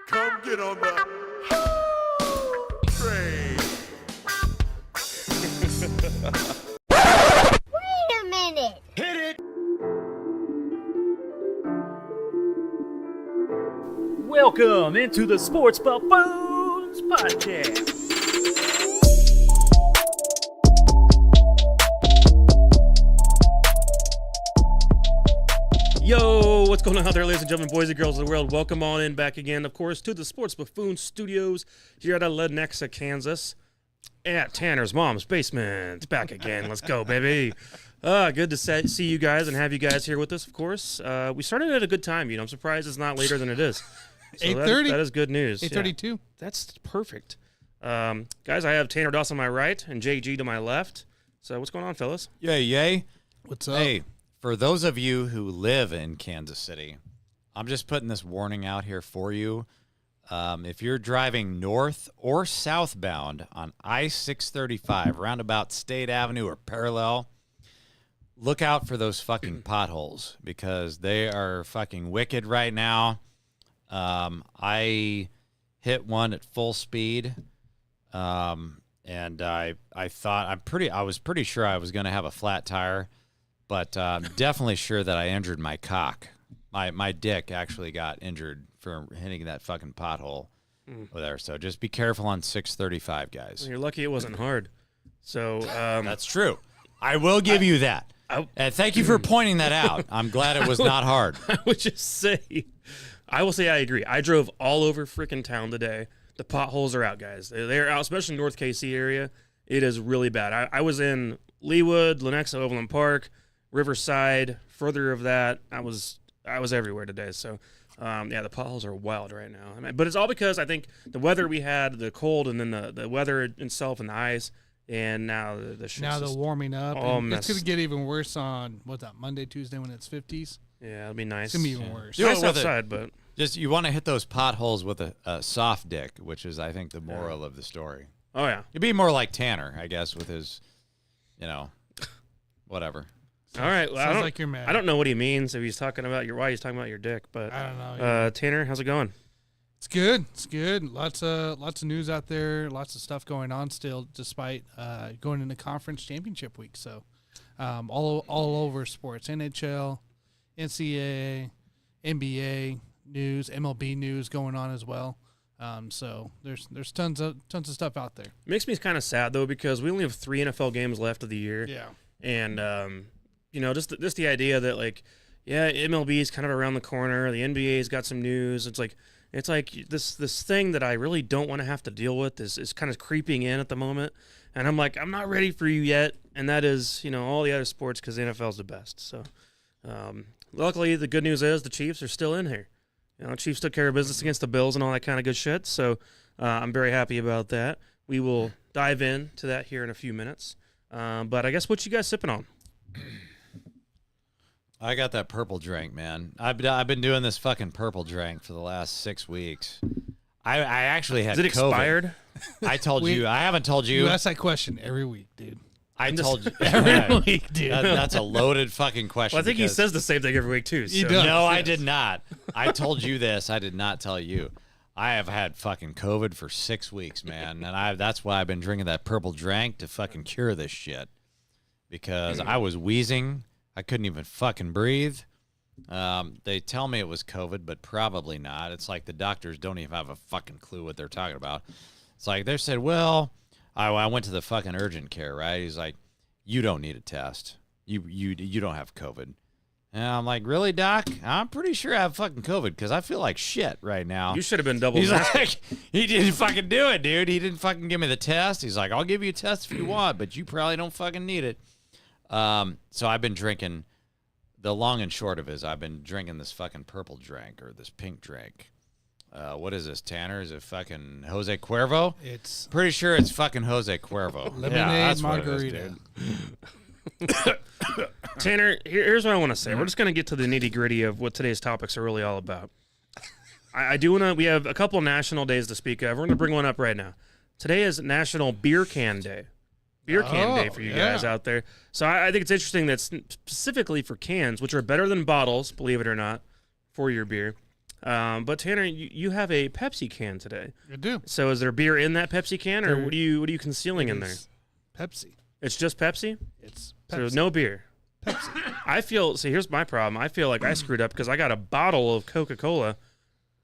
Come get on the train. Wait a minute. Hit it. Welcome into the Sports Buffoons podcast. Yo, what's going on out there, ladies and gentlemen, boys and girls of the world? Welcome on in back again, of course, to the Sports Buffoons studios here at Lenexa, Kansas, at Tanner's mom's basement. Back again. Let's go, baby. Good to see you guys and have you guys here with us, of course. We started at a good time. I'm surprised it's not later than it is. So 8:30. that is good news. 8:32. Yeah, that's perfect. Guys, I have Tanner Dawson on my right and JG to my left. So what's going on, fellas? Yay. What's up? Hey, for those of you who live in Kansas City, I'm just putting this warning out here for you. If you're driving north or southbound on I-635, roundabout State Avenue or parallel, look out for those fucking potholes because they are fucking wicked right now. I hit one at full speed, and I was pretty sure I was going to have a flat tire, but definitely sure that I injured my cock. My dick actually got injured from hitting that fucking pothole over there. So just be careful on 635, guys. You're lucky it wasn't hard. So That's true. I will give you that. And thank you for pointing that out. I'm glad it was not hard. I would just say, I will say I agree. I drove all over freaking town today. The potholes are out, guys. They're out, especially North KC area. It is really bad. I was in Leawood, Lenexa, Overland Park, Riverside. Further of that, I was everywhere today. So, yeah, the potholes are wild right now. But it's all because I think the weather we had, the cold, and then the weather itself and the ice, and now the shit's now the just warming up. all And it's messed. going to get even worse on, Monday, Tuesday when it's 50s. Yeah, it'll be nice. It's going to be even worse. Do it Nice with it. outside, but Just you want to hit those potholes with a soft dick, which is, I think, the moral of the story. oh yeah. You'd be more like Tanner, I guess, with his, whatever. All right. Well, Sounds like you're mad. I don't know what he means if he's talking about why he's talking about your dick, but I don't know. Tanner, how's it going? It's good. It's good. Lots of news out there. Lots of stuff going on still, despite going into conference championship week. So, all over sports, NHL, NCAA, NBA news, MLB news going on as well. So there's tons of stuff out there. It makes me kind of sad though because we only have 3 NFL games left of the year. Yeah. And just the idea that MLB is kind of around the corner. The NBA's got some news. It's like this thing that I really don't want to have to deal with is kind of creeping in at the moment. And I'm like, I'm not ready for you yet. And that is, all the other sports because the NFL's the best. So, luckily, the good news is the Chiefs are still in here. Chiefs took care of business against the Bills and all that kind of good shit. So, I'm very happy about that. We will dive into that here in a few minutes. But I guess what you guys sipping on? I got that purple drink, man. I've been doing this fucking purple drink for the last 6 weeks. I actually had Is it COVID. expired? I told you. I haven't told you. You ask that question every week, dude. I told you. Every week, dude. That's a loaded fucking question. Well, I think he because- says the same thing every week, too. He So. does. No, I Yes. did not. I told you this. I did not tell you. I have had fucking COVID for 6 weeks, man, and that's why I've been drinking that purple drink to fucking cure this shit. Because I was wheezing, I couldn't even fucking breathe. They tell me it was COVID, but probably not. It's like the doctors don't even have a fucking clue what they're talking about. It's like they said, well, I went to the fucking urgent care, right? He's like, you don't need a test. You don't have COVID. And I'm like, really, doc? I'm pretty sure I have fucking COVID because I feel like shit right now. You should have been double He's masked. like, he didn't fucking do it, dude. He didn't fucking give me the test. He's like, I'll give you a test if you want, but you probably don't fucking need it. So I've been drinking. The long and short of it is I've been drinking this fucking purple drink or this pink drink. What is this, Tanner? Is it fucking Jose Cuervo? It's Pretty sure it's fucking Jose Cuervo. lemonade that's what it is, margarita. dude. Tanner, here's what I want to say. We're just going to get to the nitty-gritty of what today's topics are really all about. I do want to – we have a couple national days to speak of. We're going to bring one up right now. Today is National Beer Can Day. Beer can day for you guys out there. So I think it's interesting that specifically for cans, which are better than bottles, believe it or not, for your beer, But Tanner, you have a Pepsi can today. I do. So is there beer in that Pepsi can, or what are you concealing in there? Pepsi. It's just Pepsi. It's Pepsi. So there's no beer. Pepsi. See, here's my problem. I feel like I screwed up because I got a bottle of Coca-Cola,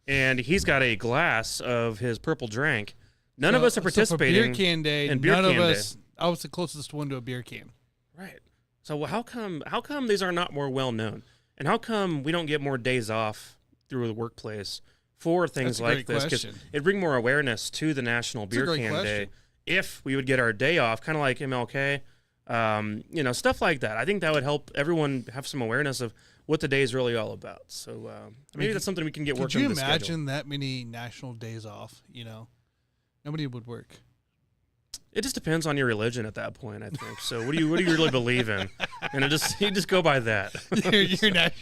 and he's got a glass of his purple drink. None of us are participating. So for beer can day, none of us. I was the closest one to a beer can. Right. So how come these are not more well known, and how come we don't get more days off through the workplace for things like this? Because it'd bring more awareness to the National Beer Can Day if we would get our day off, kind of like MLK. Stuff like that. I think that would help everyone have some awareness of what the day is really all about. So maybe that's something we can get working on. Could you imagine that many national days off? Nobody would work. It just depends on your religion at that point, I think. So what do you really believe in? And you just go by that.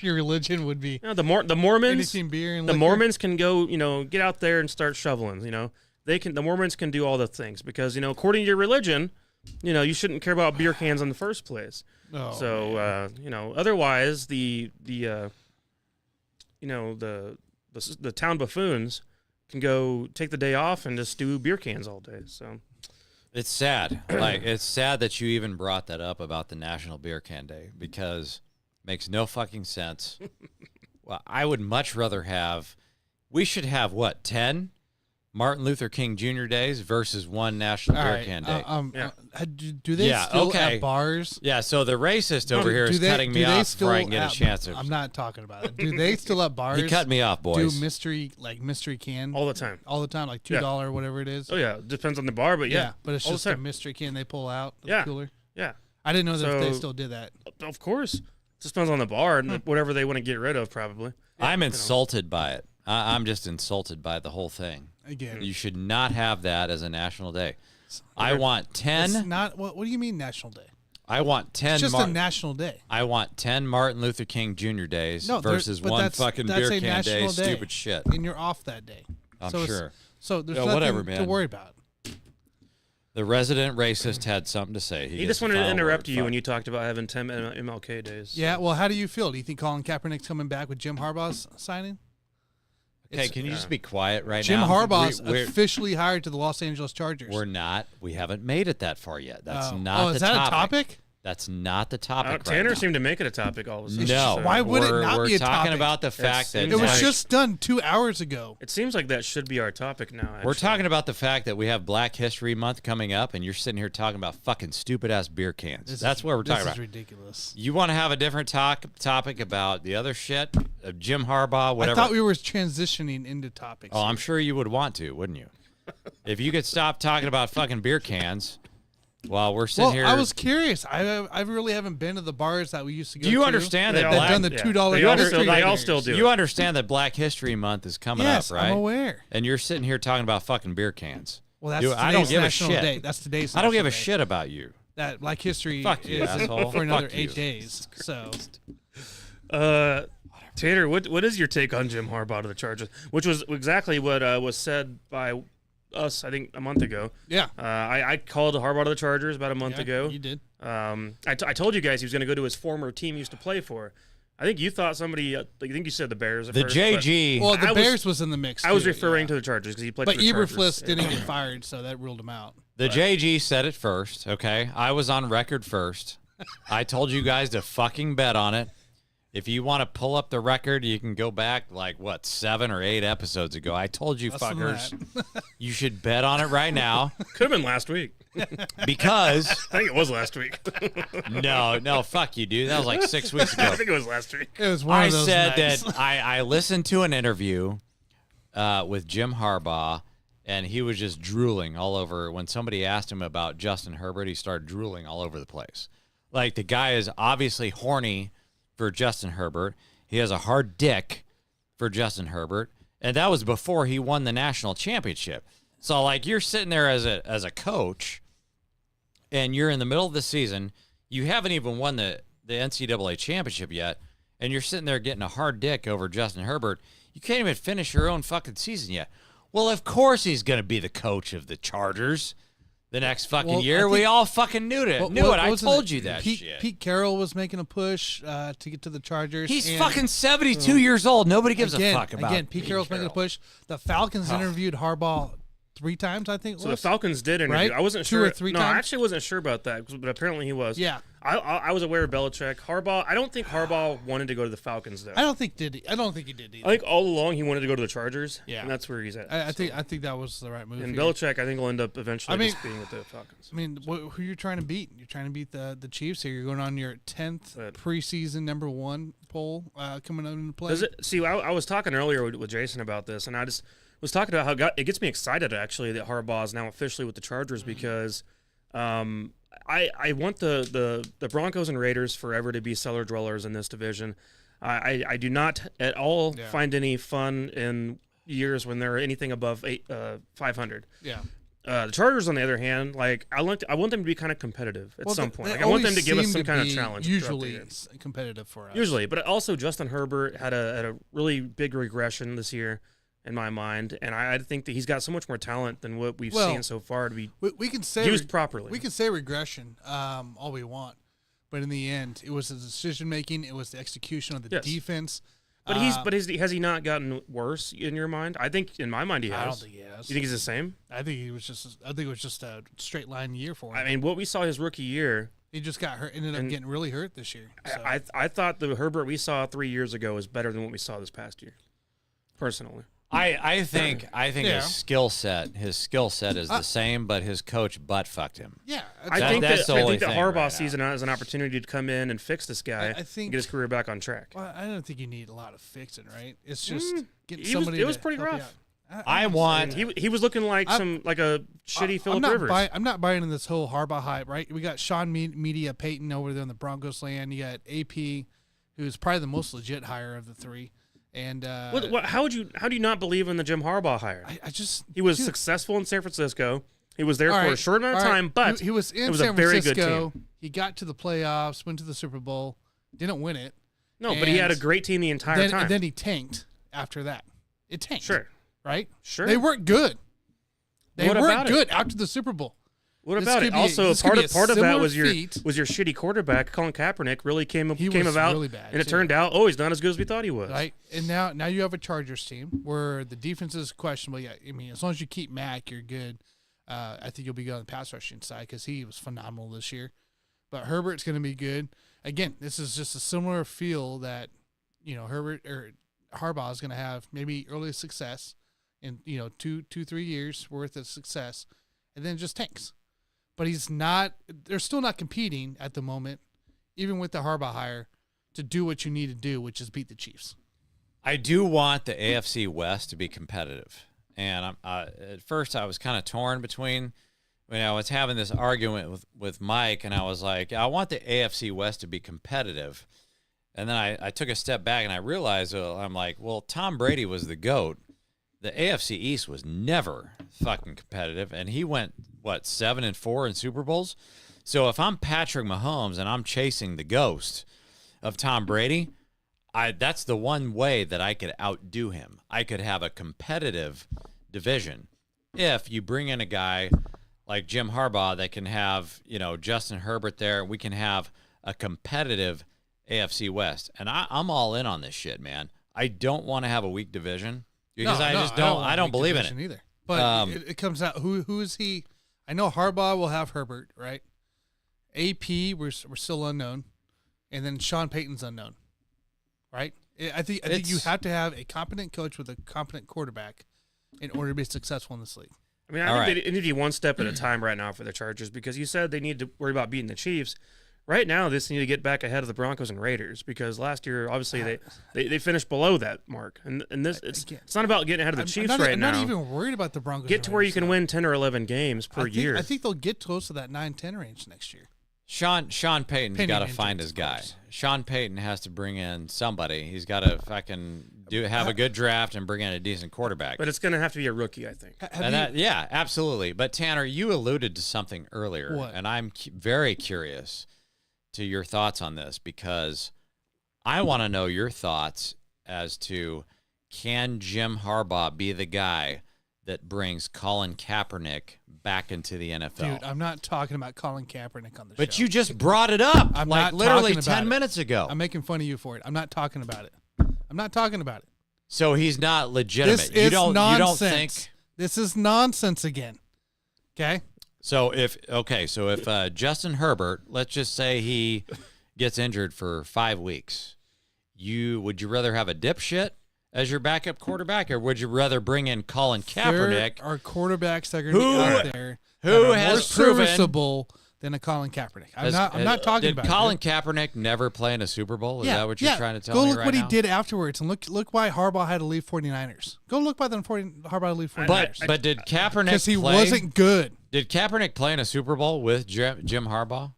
your religion would be the Mormons. Anything beer and the liquor? Mormons can go, get out there and start shoveling. The Mormons can do all the things because according to your religion, you shouldn't care about beer cans in the first place. Oh, so otherwise the town buffoons can go take the day off and just do beer cans all day. So it's sad. It's sad that you even brought that up about the National Beer Can Day because it makes no fucking sense. Well, I would much rather we should have 10 Martin Luther King Jr. days versus one National Beer Can Day. Do they still at bars? Yeah, so the racist over here is cutting me off before I can get a chance. I'm not talking about it. Do they still at bars? He cut me off, boys. Do mystery can? All the time. All the time, like $2 whatever it is? Oh, yeah. Depends on the bar, but yeah. But it's just a mystery can they pull out of the cooler? Yeah. I didn't know that they still did that. Of course. It just depends on the bar and whatever they want to get rid of, probably. I'm insulted by it. I'm just insulted by the whole thing. Again, you should not have that as a national day. I want 10. It's not. What do you mean national day? I want 10. It's just a national day. I want 10 Martin Luther King Jr. days versus one fucking beer can day. Stupid shit. And you're off that day. I'm sure. So there's nothing to worry about. The resident racist had something to say. He just wanted to interrupt you when you talked about having 10 MLK days. Yeah. Well, how do you feel? Do you think Colin Kaepernick's coming back with Jim Harbaugh's signing? Okay, can you just be quiet right now? Jim Harbaugh's officially hired to the Los Angeles Chargers. We're not. We haven't made it that far yet. That's not the topic. Is that a topic? That's not the topic. Tanner seemed to make it a topic all of a sudden. No. Why would it not be a topic? We're talking about the fact that... It was just done 2 hours ago. It seems like that should be our topic now, actually. We're talking about the fact that we have Black History Month coming up, and you're sitting here talking about fucking stupid-ass beer cans. That's what we're talking about. This is ridiculous. You want to have a different topic about the other shit? Jim Harbaugh, whatever. I thought we were transitioning into topics. Oh, I'm sure you would want to, wouldn't you? If you could stop talking about fucking beer cans... While we're sitting here, I was curious. I really haven't been to the bars that we used to go to. Do you understand that they've done the $2? They all still do. You understand that Black History Month is coming up, right? I'm aware. And you're sitting here talking about fucking beer cans. Well, that's today's I don't give national a shit. day. That's today's. I don't give a day. shit about you. That Black History Fuck you, is asshole. for another Fuck 8 you. days. So, Tanner, what is your take on Jim Harbaugh to the Chargers? Which was exactly what was said by us, I think, a month ago. Yeah. I called Harbaugh to the Chargers about a month ago. You did. I told you guys he was going to go to his former team he used to play for. I think you thought somebody, I think you said the Bears at first. JG. Well, the Bears was in the mix, I was referring to the Chargers because he played for the Chargers. But Eberflus didn't get fired, so that ruled him out. JG said it first, okay? I was on record first. I told you guys to fucking bet on it. If you want to pull up the record, you can go back 7 or 8 episodes ago. I told you fuckers, you should bet on it right now. Could have been last week. Because I think it was last week. No, fuck you, dude. That was like 6 weeks ago. I think it was last week. It was one of those said nights. that I listened to an interview with Jim Harbaugh, and he was just drooling all over. When somebody asked him about Justin Herbert, he started drooling all over the place. Like, the guy is obviously horny for Justin Herbert. He has a hard dick for Justin Herbert, and that was before he won the national championship. So, you're sitting there as a coach, and you're in the middle of the season. You haven't even won the NCAA championship yet, and you're sitting there getting a hard dick over Justin Herbert. You can't even finish your own fucking season yet. Well, of course he's going to be the coach of the Chargers. the next fucking Well, year. We all fucking knew it. I told you that shit. Pete Carroll was making a push to get to the Chargers. He's fucking 72 years old. Nobody gives a fuck about Pete Carroll's making a push. The Falcons interviewed Harbaugh 3 times, I think it was. So the Falcons did interview. Right? I wasn't 2 sure. or 3 no, times? I actually wasn't sure about that, but apparently he was. Yeah. I was aware of Belichick. Harbaugh, I don't think Harbaugh wanted to go to the Falcons, though. I don't think he did either. I think all along he wanted to go to the Chargers. Yeah. And that's where he's at. I think that was the right move. And here. Belichick, I think, will end up eventually just being with the Falcons. I mean, who you're trying to beat? You're trying to beat the Chiefs here. You're going on your 10th preseason #1 poll coming out into play. I was talking earlier with Jason about this, and I just was talking about how it gets me excited, actually, that Harbaugh is now officially with the Chargers because I want the Broncos and Raiders forever to be cellar dwellers in this division. I do not at all find any fun in years when they're anything above 500. Yeah. The Chargers, on the other hand, like I want them to be kind of competitive at some point. Like, I want them to give us some kind of challenge. Usually competitive for us. Usually, but also Justin Herbert had a really big regression this year, in my mind, and I think that he's got so much more talent than what we've seen so far to be we can say used properly. We can say regression all we want, but in the end, it was the decision making, it was the execution of the defense. But has he not gotten worse in your mind? I think in my mind he has. I don't think he has. You think he's the same? I think it was just a straight line year for him. I mean, what we saw his rookie year, he just got hurt, ended up getting really hurt this year. So. I thought the Herbert we saw 3 years ago was better than what we saw this past year, personally. I think his skill set is the same, but his coach butt fucked him. Yeah, I think that Harbaugh sees it as an opportunity to come in and fix this guy and get his career back on track. Well, I don't think you need a lot of fixing, right? It's just getting somebody. It was pretty rough. He was looking like a shitty Phillip Rivers. I'm not buying in this whole Harbaugh hype, right? We got Sean Media Payton over there in the Broncos land. You got AP, who's probably the most legit hire of the 3. And how do you not believe in the Jim Harbaugh hire? He was successful in San Francisco. He was there for a short amount of time, but he was in it was San a very Francisco. good team. He got to the playoffs, went to the Super Bowl, didn't win it. No, but he had a great team the entire time. And then he tanked after that. It tanked. Sure. Right? Sure. They weren't good. They weren't good after the Super Bowl. What about it? Also, part of that was your shitty quarterback, Colin Kaepernick, really came about, really bad, and it turned out, he's not as good as we thought he was. Right, and now you have a Chargers team where the defense is questionable. Yeah, I mean, as long as you keep Mack, you're good. I think you'll be good on the pass rushing side because he was phenomenal this year. But Herbert's going to be good. Again, this is just a similar feel that Herbert or Harbaugh is going to have maybe early success in 2-3 years worth of success, and then it just tanks. But they're still not competing at the moment, even with the Harbaugh hire, to do what you need to do, which is beat the Chiefs. I do want the AFC West to be competitive. And at first I was kind of torn between, I was having this argument with Mike, and I was like, I want the AFC West to be competitive. And then I took a step back, and I realized, I'm like, well, Tom Brady was the GOAT. The AFC East was never fucking competitive, and he went, 7-4 in Super Bowls? So if I'm Patrick Mahomes and I'm chasing the ghost of Tom Brady, that's the one way that I could outdo him. I could have a competitive division if you bring in a guy like Jim Harbaugh that can have, Justin Herbert there, and we can have a competitive AFC West. And I'm all in on this shit, man. I don't want to have a weak division. Because I don't believe in it either. But it comes out who is he? I know Harbaugh will have Herbert, right? AP we're still unknown, and then Sean Payton's unknown, right? I think you have to have a competent coach with a competent quarterback in order to be successful in this league. I mean, I think they need to be one step at a time right now for the Chargers, because you said they need to worry about beating the Chiefs. Right now, they need to get back ahead of the Broncos and Raiders, because last year, obviously, they finished below that mark. And this it's not about getting ahead of the Chiefs right now. I'm not even worried about the Broncos. Get to where you can win 10 or 11 games per year. I think they'll get close to that 9-10 range next year. Sean Payton's got to find his guy. Sean Payton has to bring in somebody. He's got to fucking have a good draft and bring in a decent quarterback. But it's going to have to be a rookie, I think. Yeah, absolutely. But Tanner, you alluded to something earlier, and I'm very curious to your thoughts on this, because I want to know your thoughts as to, can Jim Harbaugh be the guy that brings Colin Kaepernick back into the NFL. Dude, I'm not talking about Colin Kaepernick on the show. But you just brought it up I'm like not literally talking about 10 it. minutes ago. I'm making fun of you for it. I'm not talking about it. I'm not talking about it. So he's not legitimate. This is nonsense. You don't think This is nonsense again. Okay? so if Justin Herbert, let's just say he gets injured for 5 weeks, would you rather have a dipshit as your backup quarterback, or would you rather bring in Colin Kaepernick? There are quarterbacks that are going to be out there who that are has more proven- serviceable than a Colin Kaepernick. I'm not talking about Did Colin it. Kaepernick never play in a Super Bowl? Is that what you're trying to tell Go me look right what now? he did afterwards, and look why Harbaugh had to leave 49ers. Go look why Harbaugh had to leave 49ers. But did Kaepernick Because he play? wasn't good. Did Kaepernick play in a Super Bowl with Jim Harbaugh?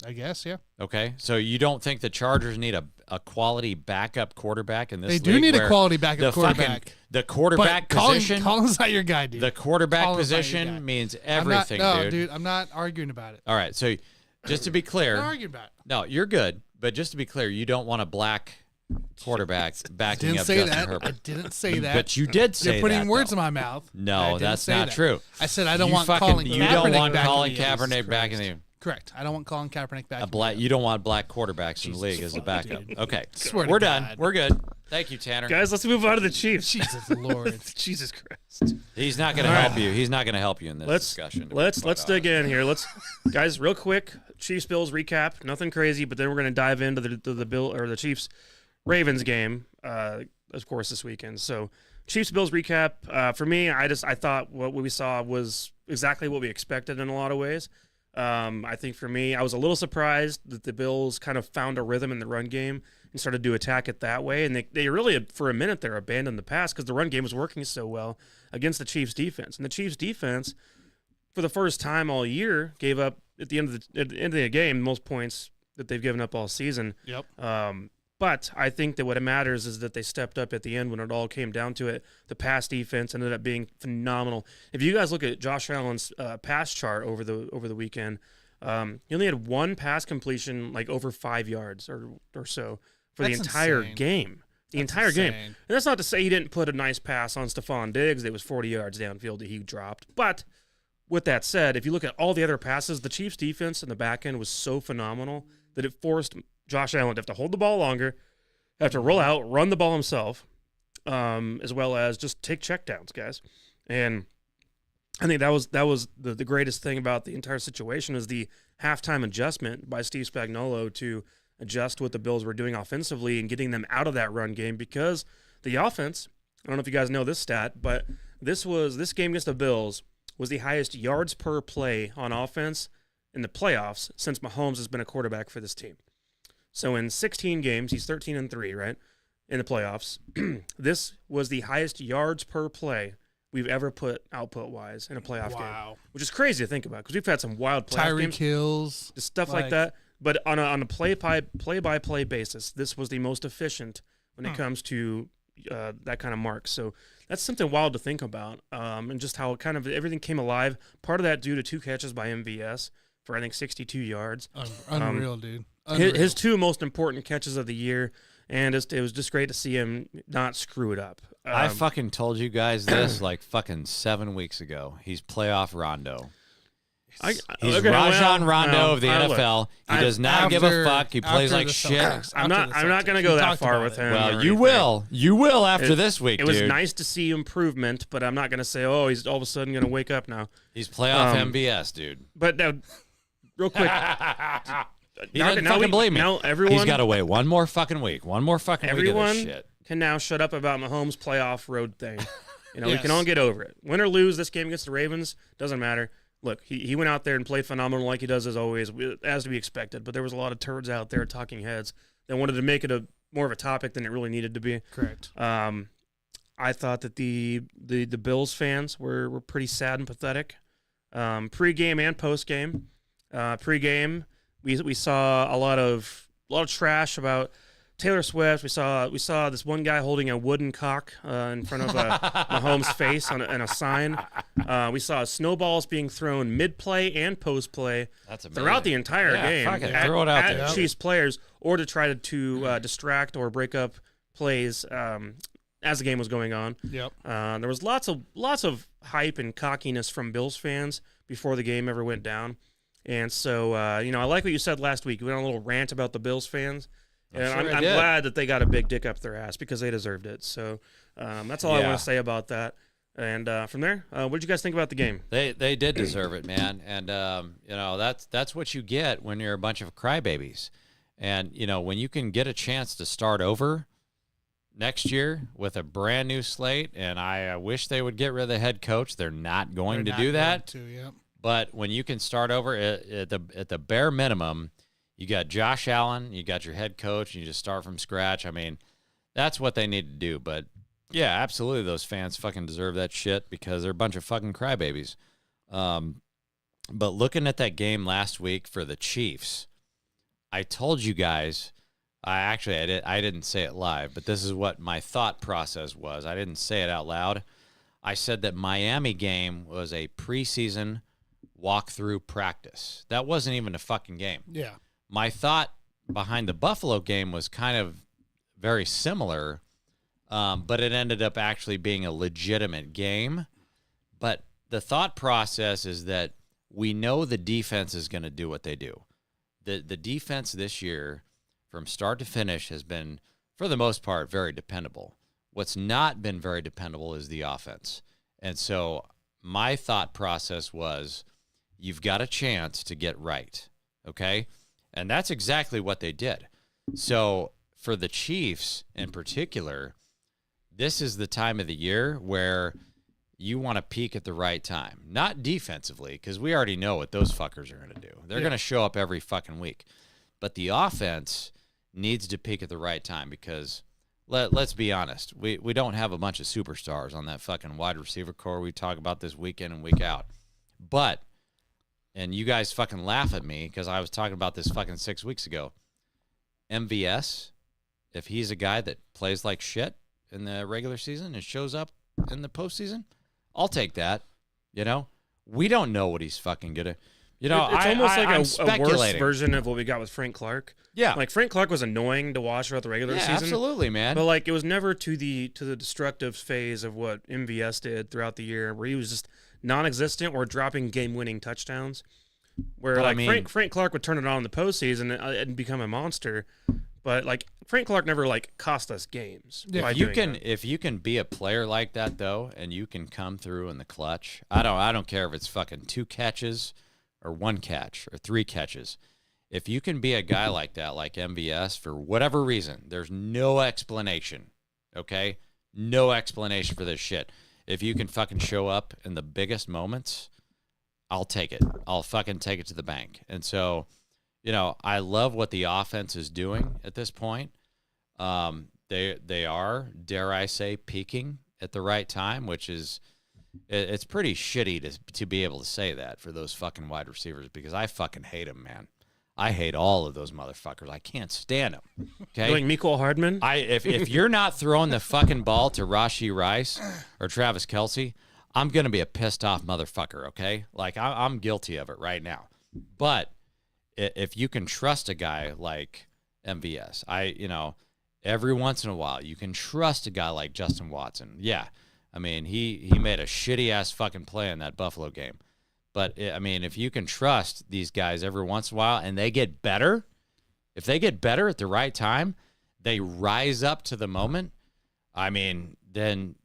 I guess, yeah. Okay, so you don't think the Chargers need a quality backup quarterback in this They league? do need a where quality backup quarterback. The quarterback But position. Colin's not your guy, dude. The quarterback Colin's not your guy. position means I'm not- everything, no, dude. dude, I'm not arguing about it. All right, so just to be I'm clear, not arguing about it. no, you're good. But just to be clear, you don't want a black quarterback backing Didn't up say Justin that. Herbert. I didn't say that. But you did say You're putting that, words though. in my mouth. I No, didn't that's say not that. true. I said I don't You want fucking- Colin You Kaepernick don't want back Colin in the Kaepernick back in the Correct. I don't want Colin Kaepernick back. You don't want black quarterbacks in the league as a fuck, backup. dude. Okay, Swear to we're done. God. We're good. Thank you, Tanner. Guys, let's move on to the Chiefs. Jesus Lord. Jesus Christ. He's not going to help you. He's not going to help you in this discussion. Let's dig in here. Guys, real quick. Chiefs Bills recap. Nothing crazy, but then we're going to dive into the Chiefs Ravens game. Of course, this weekend. So Chiefs Bills recap. For me, I thought what we saw was exactly what we expected in a lot of ways. I think for me, I was a little surprised that the Bills kind of found a rhythm in the run game and started to attack it that way. And they really, for a minute there, abandoned the pass because the run game was working so well against the Chiefs defense. And the Chiefs defense, for the first time all year, gave up at the end of the game most points that they've given up all season. Yep. But I think that what matters is that they stepped up at the end when it all came down to it. The pass defense ended up being phenomenal. If you guys look at Josh Allen's pass chart over the weekend, he only had one pass completion like over 5 yards or so for That's the entire insane. game. The That's entire game. insane. And that's not to say he didn't put a nice pass on Stephon Diggs that was 40 yards downfield that he dropped. But with that said, if you look at all the other passes, the Chiefs defense in the back end was so phenomenal that it forced Josh Allen to have to hold the ball longer, have to roll out, run the ball himself, as well as just take checkdowns, guys. And I think that was the greatest thing about the entire situation is the halftime adjustment by Steve Spagnuolo to adjust what the Bills were doing offensively and getting them out of that run game because the offense, I don't know if you guys know this stat, but this game against the Bills was the highest yards per play on offense in the playoffs since Mahomes has been a quarterback for this team. So in 16 games, he's 13-3, right, in the playoffs. This was the highest yards per play we've ever put output-wise in a playoff game, which is crazy to think about because we've had some wild playoff games. Tyreek Hills. Just stuff like that. But on a play-by-play basis, this was the most efficient when it comes to that kind of mark. So that's something wild to think about, and just how kind of everything came alive. Part of that due to 2 catches by MVS for, I think, 62 yards. Unreal, dude. His 2 most important catches of the year, and it was just great to see him not screw it up. I fucking told you guys this like fucking 7 weeks ago. He's playoff Rondo. He's Rajon Rondo of the NFL. He does not give a fuck. He plays like shit. I'm not going to go that far with him. Well, you will. You will after this week, It was dude. nice to see improvement, but I'm not going to say, oh, he's all of a sudden going to wake up now. He's playoff MBS, dude. But now, real quick. He doesn't fucking believe me. Now everyone, he's got to wait one more fucking week. One more fucking week of this everyone shit. can now shut up about Mahomes' playoff road thing. We Yes. can all get over it. Win or lose this game against the Ravens, doesn't matter. Look, he went out there and played phenomenal like he does as always, as to be expected. But there was a lot of turds out there, talking heads, that wanted to make it more of a topic than it really needed to be. Correct. I thought that the Bills fans were pretty sad and pathetic, pre-game and post-game. Pre-game, we saw a lot of trash about Taylor Swift. We saw this one guy holding a wooden cock in front of Mahomes' face on a sign. We saw snowballs being thrown mid-play and post-play throughout the entire game throw it out there. Chiefs players, or to try to distract or break up plays as the game was going on. Yep. There was lots of hype and cockiness from Bills fans before the game ever went down. And so, I like what you said last week. We went on a little rant about the Bills fans. And I'm glad that they got a big dick up their ass because they deserved it. So that's all I want to say about that. And from there, what did you guys think about the game? They did deserve it, man. And, that's what you get when you're a bunch of crybabies. And, when you can get a chance to start over next year with a brand new slate, and I wish they would get rid of the head coach. They're not going to do that. But when you can start over at the bare minimum, you got Josh Allen, you got your head coach, and you just start from scratch. I mean, that's what they need to do. But, yeah, absolutely, those fans fucking deserve that shit because they're a bunch of fucking crybabies. But looking at that game last week for the Chiefs, I told you guys, I didn't say it live, but this is what my thought process was. I didn't say it out loud. I said that Miami game was a preseason walkthrough practice. That wasn't even a fucking game. Yeah. My thought behind the Buffalo game was kind of very similar, but it ended up actually being a legitimate game. But the thought process is that we know the defense is going to do what they do. The defense this year, from start to finish, has been, for the most part, very dependable. What's not been very dependable is the offense. And so my thought process was, you've got a chance to get right, okay? And that's exactly what they did. So for the Chiefs in particular, this is the time of the year where you want to peak at the right time. Not defensively, because we already know what those fuckers are going to do. They're going to show up every fucking week. But the offense needs to peak at the right time because let's be honest, we don't have a bunch of superstars on that fucking wide receiver core we talk about this week in and week out. But, and you guys fucking laugh at me because I was talking about this fucking 6 weeks ago. MVS, if he's a guy that plays like shit in the regular season and shows up in the postseason, I'll take that. We don't know what he's fucking gonna. It's almost like a worse version of what we got with Frank Clark. Yeah, like Frank Clark was annoying to watch throughout the regular season. Absolutely, man. But like it was never to the destructive phase of what MVS did throughout the year, where he was just non-existent or dropping game-winning touchdowns. Where Frank Clark would turn it on in the postseason and become a monster. But like Frank Clark never cost us games. Yeah. If you can be a player like that though, and you can come through in the clutch, I don't care if it's fucking 2 catches or 1 catch or 3 catches. If you can be a guy like that, like MVS, for whatever reason, there's no explanation. Okay, no explanation for this shit. If you can fucking show up in the biggest moments, I'll take it. I'll fucking take it to the bank. And so, I love what the offense is doing at this point. They are, dare I say, peaking at the right time, which is, it's pretty shitty to be able to say that for those fucking wide receivers because I fucking hate them, man. I hate all of those motherfuckers. I can't stand them. Okay, like Mecole Hardman. If you're not throwing the fucking ball to Rashee Rice or Travis Kelce, I'm gonna be a pissed off motherfucker. Okay, like I'm guilty of it right now. But if you can trust a guy like MVS, every once in a while you can trust a guy like Justin Watson. Yeah, I mean he made a shitty ass fucking play in that Buffalo game. But, if you can trust these guys every once in a while and they get better, if they get better at the right time, they rise up to the moment, then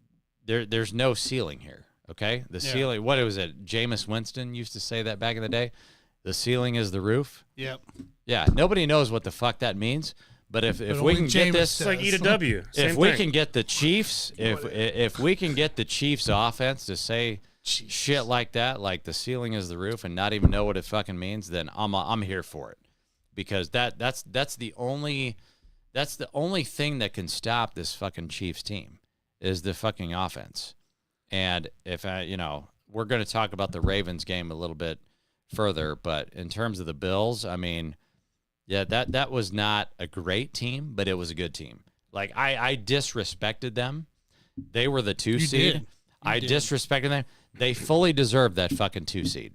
there's no ceiling here, okay? The ceiling, what was it? Jameis Winston used to say that back in the day. The ceiling is the roof. Yep. Yeah, nobody knows what the fuck that means. But if we can get this, it's like eat a W. If we can get the Chiefs, if we can get the Chiefs offense to say shit like that, like the ceiling is the roof, and not even know what it fucking means, then I'm here for it, because that's the only thing that can stop this fucking Chiefs team is the fucking offense. And if we're going to talk about the Ravens game a little bit further, but in terms of the Bills, that was not a great team, but it was a good team. Like I disrespected them. They were the 2 seed. I disrespected them. They fully deserved that fucking 2 seed,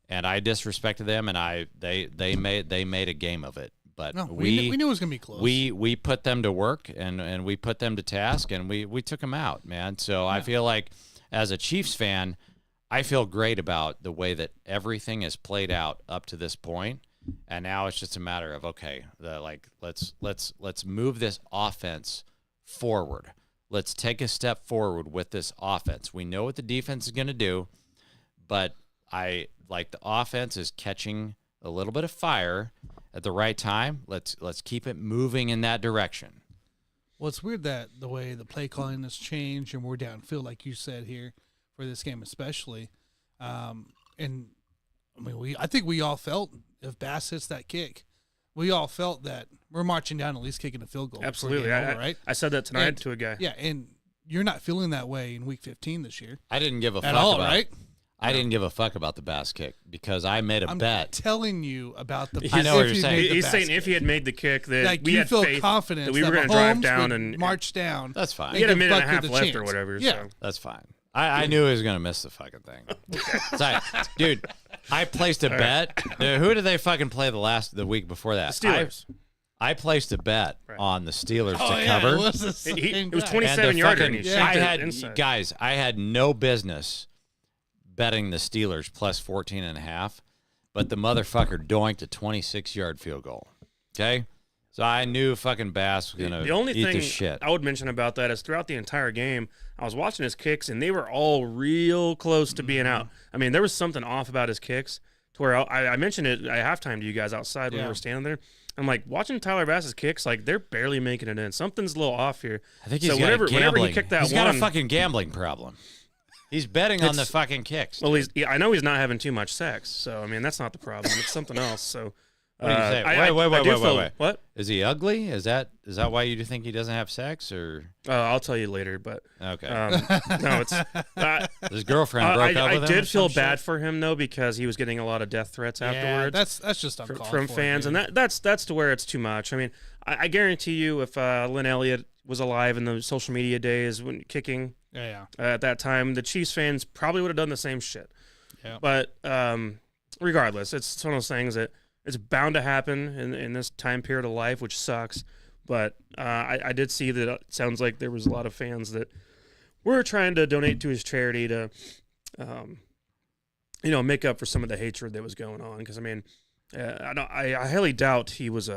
and I disrespected them, and they made a game of it. but No, we knew it was gonna be close. We put them to work and we put them to task and we took them out, man. So I feel like as a Chiefs fan, I feel great about the way that everything has played out up to this point. And now it's just a matter of, okay, let's move this offense forward. Let's take a step forward with this offense. We know what the defense is going to do, but I like the offense is catching a little bit of fire at the right time. Let's keep it moving in that direction. Well, it's weird that the way the play calling has changed and we're downfield, like you said here, for this game especially. And I mean, I think we all felt if Bass hits that kick, we all felt that we're marching down at least kicking a field goal. Absolutely. Right? I said that tonight to a guy. Yeah, and you're not feeling that way in Week 15 this year. I didn't give a fuck at all, about, right? I didn't give a fuck about the Bass kick because I made a I'm bet. telling you about the. I know what you're saying. He's saying if he had made the kick, that like we you had feel faith confident that we were going to drive down and march down. That's fine. he had a minute and a Buck half the left chance. or whatever. Yeah. So. That's fine. I knew he was going to miss the fucking thing. Dude, I placed a bet. Who did they fucking play the week before that? The Steelers. I placed a bet on the Steelers to Yeah, cover. it was, the same It was guy. 27 yarder and he I shanked it had inside. guys, I had no business betting the Steelers plus 14.5, but the motherfucker doinked a 26-yard field goal. Okay? So I knew fucking Bass was going The to only eat thing the shit. I would mention about that is throughout the entire game, I was watching his kicks, and they were all real close to being out. I mean, there was something off about his kicks to where I mentioned it at halftime to you guys outside when we were standing there. I'm like, watching Tyler Bass's kicks, like, they're barely making it in. Something's a little off here. I think he's so got whenever gambling. he kicked that he's one, got a fucking gambling problem. He's betting on the fucking kicks. Well, I know he's not having too much sex, so, I mean, that's not the problem. It's something else, so... What do you say? Wait. What? Is he ugly? Is that why you think he doesn't have sex, or? I'll tell you later, but Okay. no, it's His girlfriend broke up with him. I did feel bad for him though because he was getting a lot of death threats afterwards. That's just uncalled from for, fans, dude. and that's to where it's too much. I mean, I guarantee you, if Lynn Elliott was alive in the social media days when kicking, at that time, the Chiefs fans probably would have done the same shit. Yeah. But regardless, it's one of those things that it's bound to happen in this time period of life, which sucks. But I did see that it sounds like there was a lot of fans that were trying to donate to his charity to, make up for some of the hatred that was going on. Because I mean, I highly doubt he was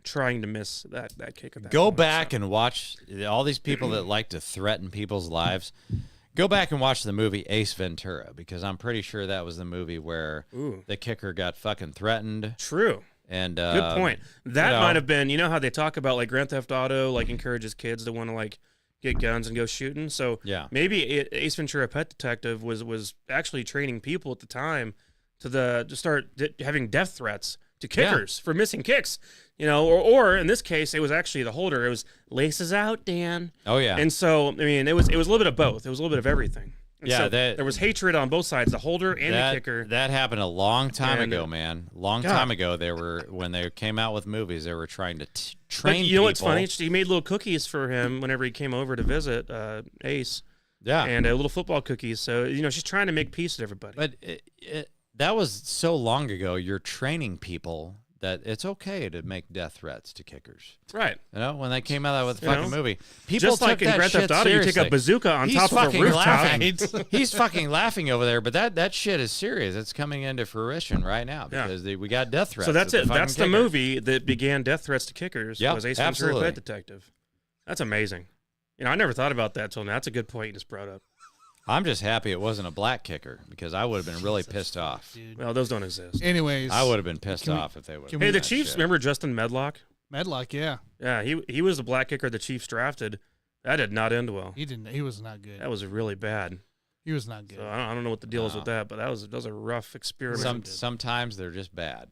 trying to miss that kick. At that Go point, back so. and watch all these people that like to threaten people's lives. Go back and watch the movie Ace Ventura, because I'm pretty sure that was the movie where the kicker got fucking threatened. True. And good point. That might have been, how they talk about like Grand Theft Auto, like encourages kids to want to like get guns and go shooting. So maybe Ace Ventura: Pet Detective was actually training people at the time to start having death threats to kickers for missing kicks. Or in this case, it was actually the holder. It was laces out, Dan. Oh yeah. And so I mean, it was a little bit of both. It was a little bit of everything. And so there was hatred on both sides, the holder and the kicker. That happened a long time ago, man. Time ago, when they came out with movies, they were trying to train people. You know what's funny? He made little cookies for him whenever he came over to visit Ace. Yeah. And little football cookies. So, she's trying to make peace with everybody. But that was so long ago. You're training people that it's okay to make death threats to kickers. Right. When they came out with the fucking movie. People just like in Grand Theft Auto, you take a bazooka on top of a rooftop. He's fucking laughing over there, but that shit is serious. It's coming into fruition right now because we got death threats. So that's it. That's the kicker. movie that began death threats to kickers. Yep, was Ace Ventura: Pet Detective. That's amazing. I never thought about that till now. That's a good point you just brought up. I'm just happy it wasn't a black kicker because I would have been really pissed off. Dude. Well, those don't exist. Anyways, I would have been pissed off if they would. Hey, the Chiefs, remember Justin Medlock? Medlock, yeah. Yeah, he was the black kicker the Chiefs drafted. That did not end well. He didn't. He was not good. That was really bad. He was not good. So I don't know what the deal is with that, but that was a rough experiment. Sometimes they're just bad.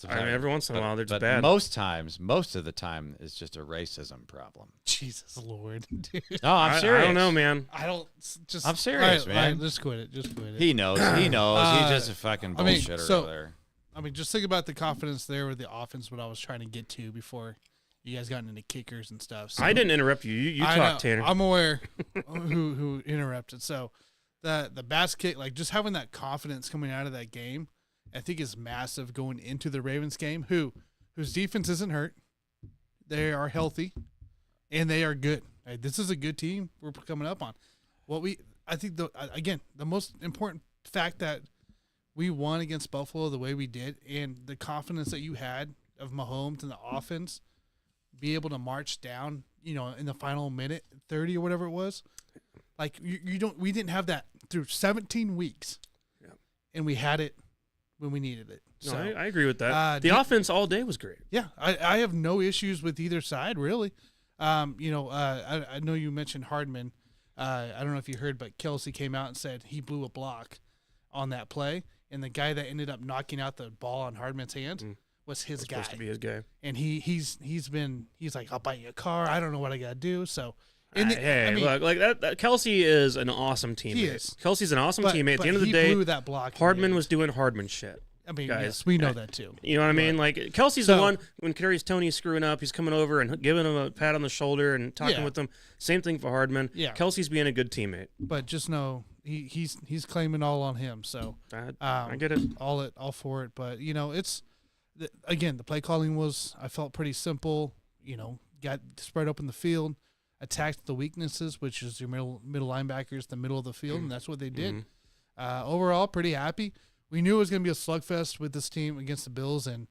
I mean, every once in a while they're just bad. Most of the time, it's just a racism problem. Jesus Lord, dude. No, I'm serious. I don't know, man. I'm serious, man. All right, just quit it. He knows. He's just a fucking bullshitter over there. I mean, just think about the confidence there with the offense. What I was trying to get to before you guys got into kickers and stuff. So, I didn't interrupt you. You talk, Tanner. I'm aware who interrupted. So the basket, like just having that confidence coming out of that game I think is massive going into the Ravens game, whose defense isn't hurt. They are healthy, and they are good. This is a good team we're coming up on. I think the most important fact that we won against Buffalo the way we did, and the confidence that you had of Mahomes and the offense, be able to march down, in the final minute 30 or whatever it was. Like we didn't have that through 17 weeks, and we had it when we needed it. No, I agree with that. The offense all day was great. Yeah, I have no issues with either side really. I know you mentioned Hardman. I don't know if you heard, but Kelsey came out and said he blew a block on that play, and the guy that ended up knocking out the ball on Hardman's hand was his guy. Supposed to be his guy. And he's like, I'll buy you a car. I don't know what I gotta do. So, look, like that. Kelsey is an awesome teammate. He is. Kelsey's an awesome teammate. At the end of the day, he blew that block. Hardman was doing Hardman shit. I mean, guys. yes, we know that too. You know what I mean? Like Kelsey's the one when Kadarius Toney's screwing up, he's coming over and giving him a pat on the shoulder and talking with him. Same thing for Hardman. Yeah. Kelsey's being a good teammate. But just know he's claiming all on him. So I get it. All for it. But it's again, the play calling I felt pretty simple. Got spread open the field, attacked the weaknesses, which is your middle linebackers, the middle of the field, and that's what they did. Overall, pretty happy. We knew it was going to be a slugfest with this team against the Bills, and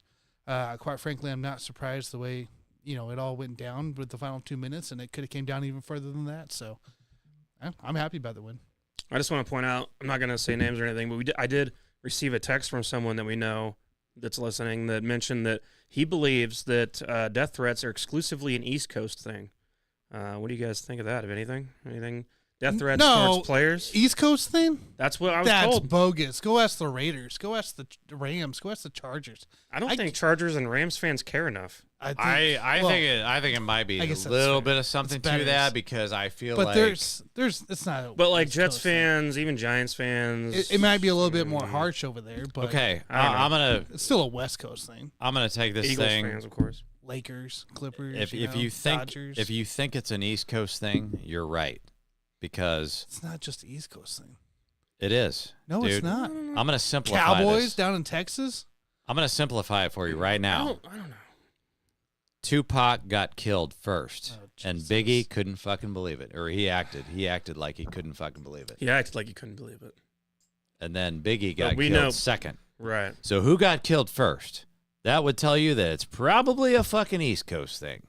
quite frankly, I'm not surprised the way it all went down with the final 2 minutes, and it could have came down even further than that. So I'm happy about the win. I just want to point out, I'm not going to say names or anything, but I did receive a text from someone that we know that's listening that mentioned that he believes that death threats are exclusively an East Coast thing. What do you guys think of that? Of anything? Death threats towards players? East Coast thing? That's what I was told. That's bogus. Go ask the Raiders. Go ask the Rams. Go ask the Chargers. I don't think Chargers and Rams fans care enough. I think it might be a little bit of something to that because I feel like there's it's not. But like Jets fans, even Giants fans, it might be a little bit more harsh over there. But okay, it's still a West Coast thing. I'm gonna take this Eagles thing. Fans, of course. Lakers, Clippers. If you think it's an East Coast thing, you're right. Because it's not just the East Coast thing. It is. No, dude. It's not. I'm going to simplify Cowboys this. down in Texas? I'm going to simplify it for you right now. I don't know. Tupac got killed first, and Biggie couldn't fucking believe it. Or he acted like he couldn't fucking believe it. He acted like he couldn't believe it. And then Biggie got killed second. Right. So who got killed first? That would tell you that it's probably a fucking East Coast thing.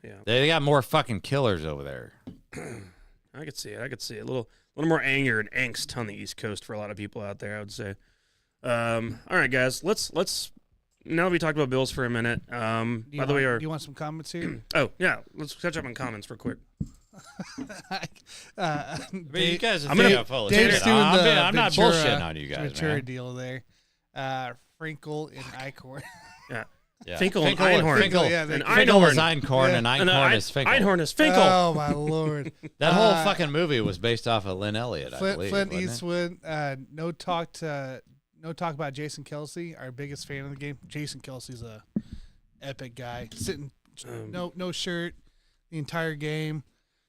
Yeah. They got more fucking killers over there. I could see it. A little more anger and angst on the East Coast for a lot of people out there, I would say. All right, guys, let's now that we talked about Bills for a minute. Do you want some comments here? Oh yeah, let's catch up on comments real quick. You guys are full of Dave's shit. doing I'm not bullshitting on you guys, Ventura man. deal there. Frinkle and Eichhorn. Yeah. Finkel and Einhorn. Finkel and is Einhorn. Einhorn, and Einhorn is Finkel. Einhorn is Finkel. Oh, my Lord. That whole fucking movie was based off of Lynn Elliott, I believe. Clint Eastwood, no talk about Jason Kelsey, our biggest fan of the game. Jason Kelsey's a epic guy. Sitting, no shirt the entire game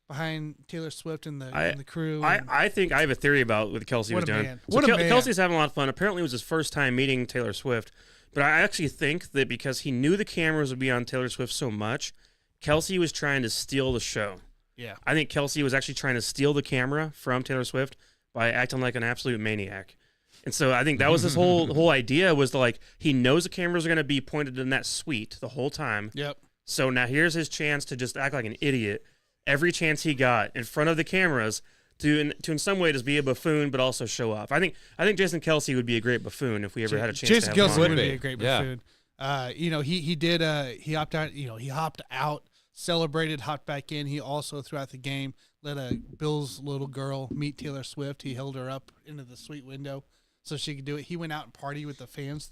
behind Taylor Swift and the crew. I think I have a theory about what Kelsey was doing. Man. What a man. Kelsey's having a lot of fun. Apparently, it was his first time meeting Taylor Swift. But I actually think that because he knew the cameras would be on Taylor Swift so much, Kelsey was trying to steal the show. Yeah. I think Kelsey was actually trying to steal the camera from Taylor Swift by acting like an absolute maniac. And so I think that was his whole idea was he knows the cameras are going to be pointed in that suite the whole time. Yep. So now here's his chance to just act like an idiot every chance he got in front of the cameras to in some way just be a buffoon, but also show off. I think Jason Kelsey would be a great buffoon if we ever had a chance. Jason to have Kelsey him on. would be a great buffoon. He opted out. He hopped out, celebrated, hopped back in. He also throughout the game let a Bill's little girl meet Taylor Swift. He held her up into the suite window so she could do it. He went out and partied with the fans.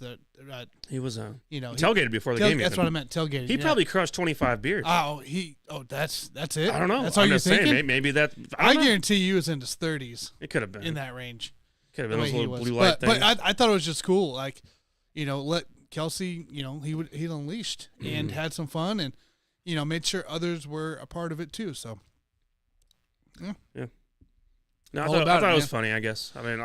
He was he tailgated before the game. That's what I meant. Tailgated. He probably crushed 25 beers. That's it. I don't know. That's all you're thinking. Saying, maybe that. I guarantee you was in his 30s. It could have been in that range. Could have been those little blue light things. But I thought it was just cool. Let Kelsey. He unleashed and had some fun and made sure others were a part of it too. So. Yeah. No, I thought it was funny. I guess. I mean,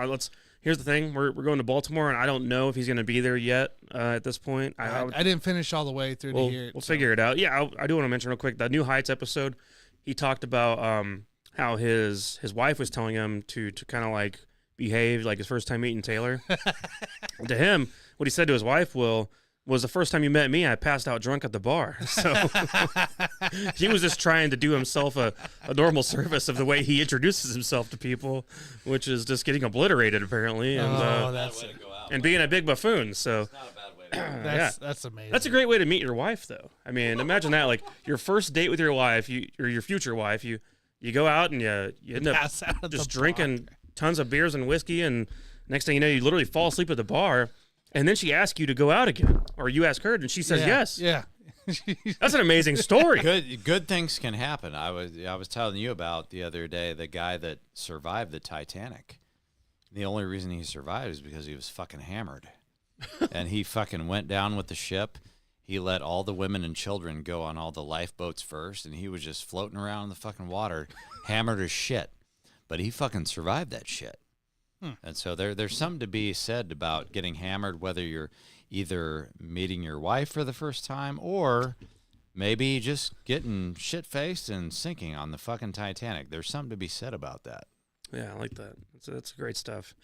here's the thing: we're going to Baltimore, and I don't know if he's going to be there yet at this point. I didn't finish all the way through to hear it. We'll figure it out. Yeah, I do want to mention real quick the New Heights episode. He talked about how his wife was telling him to kind of like behave like his first time meeting Taylor. To him, what he said to his wife was the first time you met me, I passed out drunk at the bar. So he was just trying to do himself a normal service of the way he introduces himself to people, which is just getting obliterated apparently. And, that's way to go out, and being a big buffoon. So It's not a bad way to go. That's amazing. that's a great way to meet your wife, though. I mean, imagine that, like your first date with your wife, or your future wife, you go out and you end up Pass out at just the drinking bar. tons of beers and whiskey, and next thing you know, you literally fall asleep at the bar. And then she asks you to go out again, or you ask her, and she says yes. Yeah. That's an amazing story. Good things can happen. I was telling you about the other day the guy that survived the Titanic. The only reason he survived is because he was fucking hammered, and he fucking went down with the ship. He let all the women and children go on all the lifeboats first, and he was just floating around in the fucking water, hammered as shit. But he fucking survived that shit. And so there's something to be said about getting hammered, whether you're either meeting your wife for the first time or maybe just getting shit-faced and sinking on the fucking Titanic. There's something to be said about that. Yeah, I like that. That's great stuff.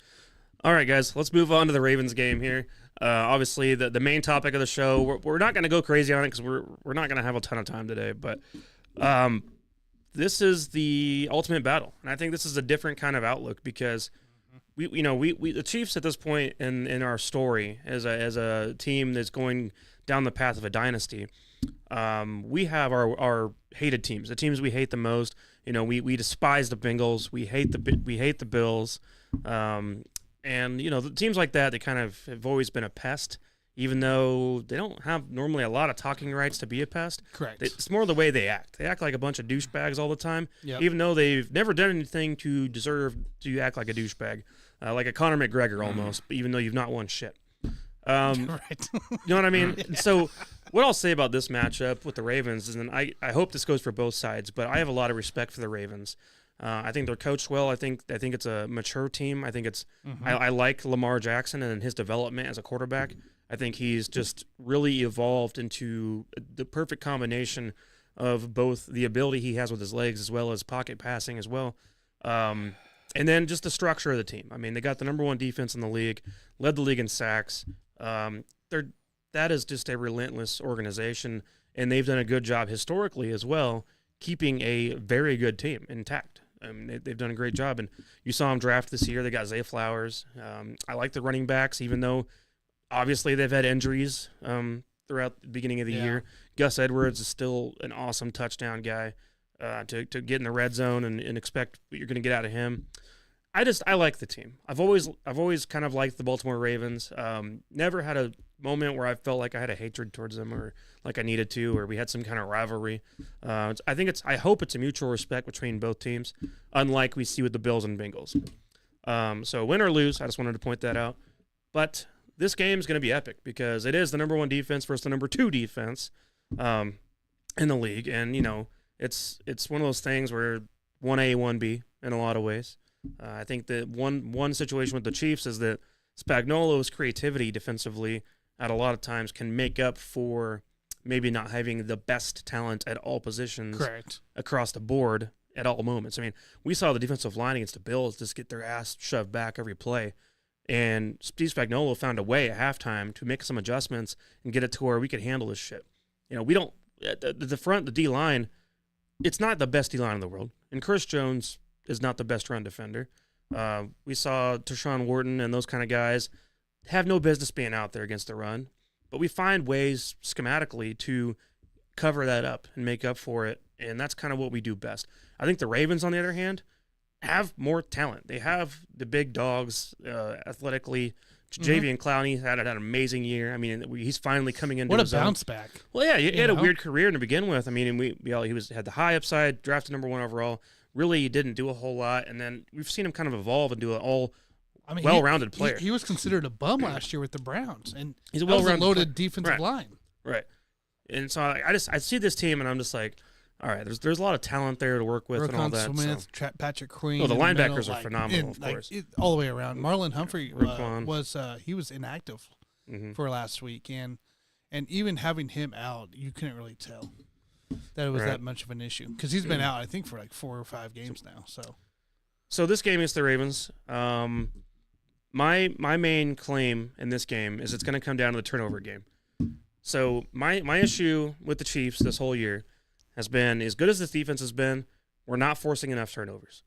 All right, guys, let's move on to the Ravens game here. Obviously, the main topic of the show, we're not going to go crazy on it because we're not going to have a ton of time today, but this is the ultimate battle. And I think this is a different kind of outlook because we the Chiefs at this point in our story as a team that's going down the path of a dynasty, we have our hated teams, the teams we hate the most. We despise the Bengals, we hate the Bills, and the teams like that, they kind of have always been a pest, even though they don't have normally a lot of talking rights to be a pest. Correct. It's more the way they act. They act like a bunch of douchebags all the time, Yep. even though they've never done anything to deserve to act like a douchebag, like a Conor McGregor almost, even though you've not won shit. Right. You know what I mean? So what I'll say about this matchup with the Ravens is, and I hope this goes for both sides, but I have a lot of respect for the Ravens. I think they're coached well. I think it's a mature team. I think it's I like Lamar Jackson and his development as a quarterback. I think he's just really evolved into the perfect combination of both the ability he has with his legs as well as pocket passing as well. And then just the structure of the team. I mean, they got the number one defense in the league, led the league in sacks. That is just a relentless organization, and they've done a good job historically as well, keeping a very good team intact. They've done a great job, and you saw them draft this year. They got Zay Flowers. I like the running backs, even though obviously they've had injuries throughout the beginning of the year. Gus Edwards is still an awesome touchdown guy to get in the red zone and expect what you're going to get out of him. I like the team. I've always kind of liked the Baltimore Ravens. Never had a moment where I felt like I had a hatred towards them or like I needed to, or we had some kind of rivalry. I hope it's a mutual respect between both teams, unlike we see with the Bills and Bengals. So win or lose, I just wanted to point that out. But this game is going to be epic because it is the number one defense versus the number two defense in the league, and it's one of those things where 1A, 1B in a lot of ways. I think that one situation with the Chiefs is that Spagnuolo's creativity defensively at a lot of times can make up for maybe not having the best talent at all positions across the board at all moments. I mean, we saw the defensive line against the Bills just get their ass shoved back every play, and Steve Spagnuolo found a way at halftime to make some adjustments and get it to where we could handle this shit. We don't the front, the D-line, it's not the best D-line in the world, and Chris Jones is not the best run defender. We saw Tershawn Wharton and those kind of guys have no business being out there against the run, but we find ways schematically to cover that up and make up for it, and that's kind of what we do best. I think the Ravens, on the other hand, have more talent. They have the big dogs athletically. Javian Clowney had an amazing year. I mean, he's finally coming into his own. What a bounce back. Well, yeah, he had a weird career to begin with. I mean, and he had the high upside, drafted number one overall. Really didn't do a whole lot, and then we've seen him kind of evolve into an well-rounded player. He was considered a bum last year with the Browns, and he's a well-rounded loaded defensive line. Right. And so I see this team, and I'm just like, all right, there's a lot of talent there to work with and all that. Smith, Patrick Queen. Oh, the linebackers middle, are phenomenal, of course. All the way around. Marlon Humphrey was inactive Mm-hmm. for last week, and even having him out, you couldn't really tell that it was that much of an issue because he's been out, I think, for like 4 or 5 games now. So this game against the Ravens, my main claim in this game is it's going to come down to the turnover game. So my issue with the Chiefs this whole year has been, as good as this defense has been, we're not forcing enough turnovers.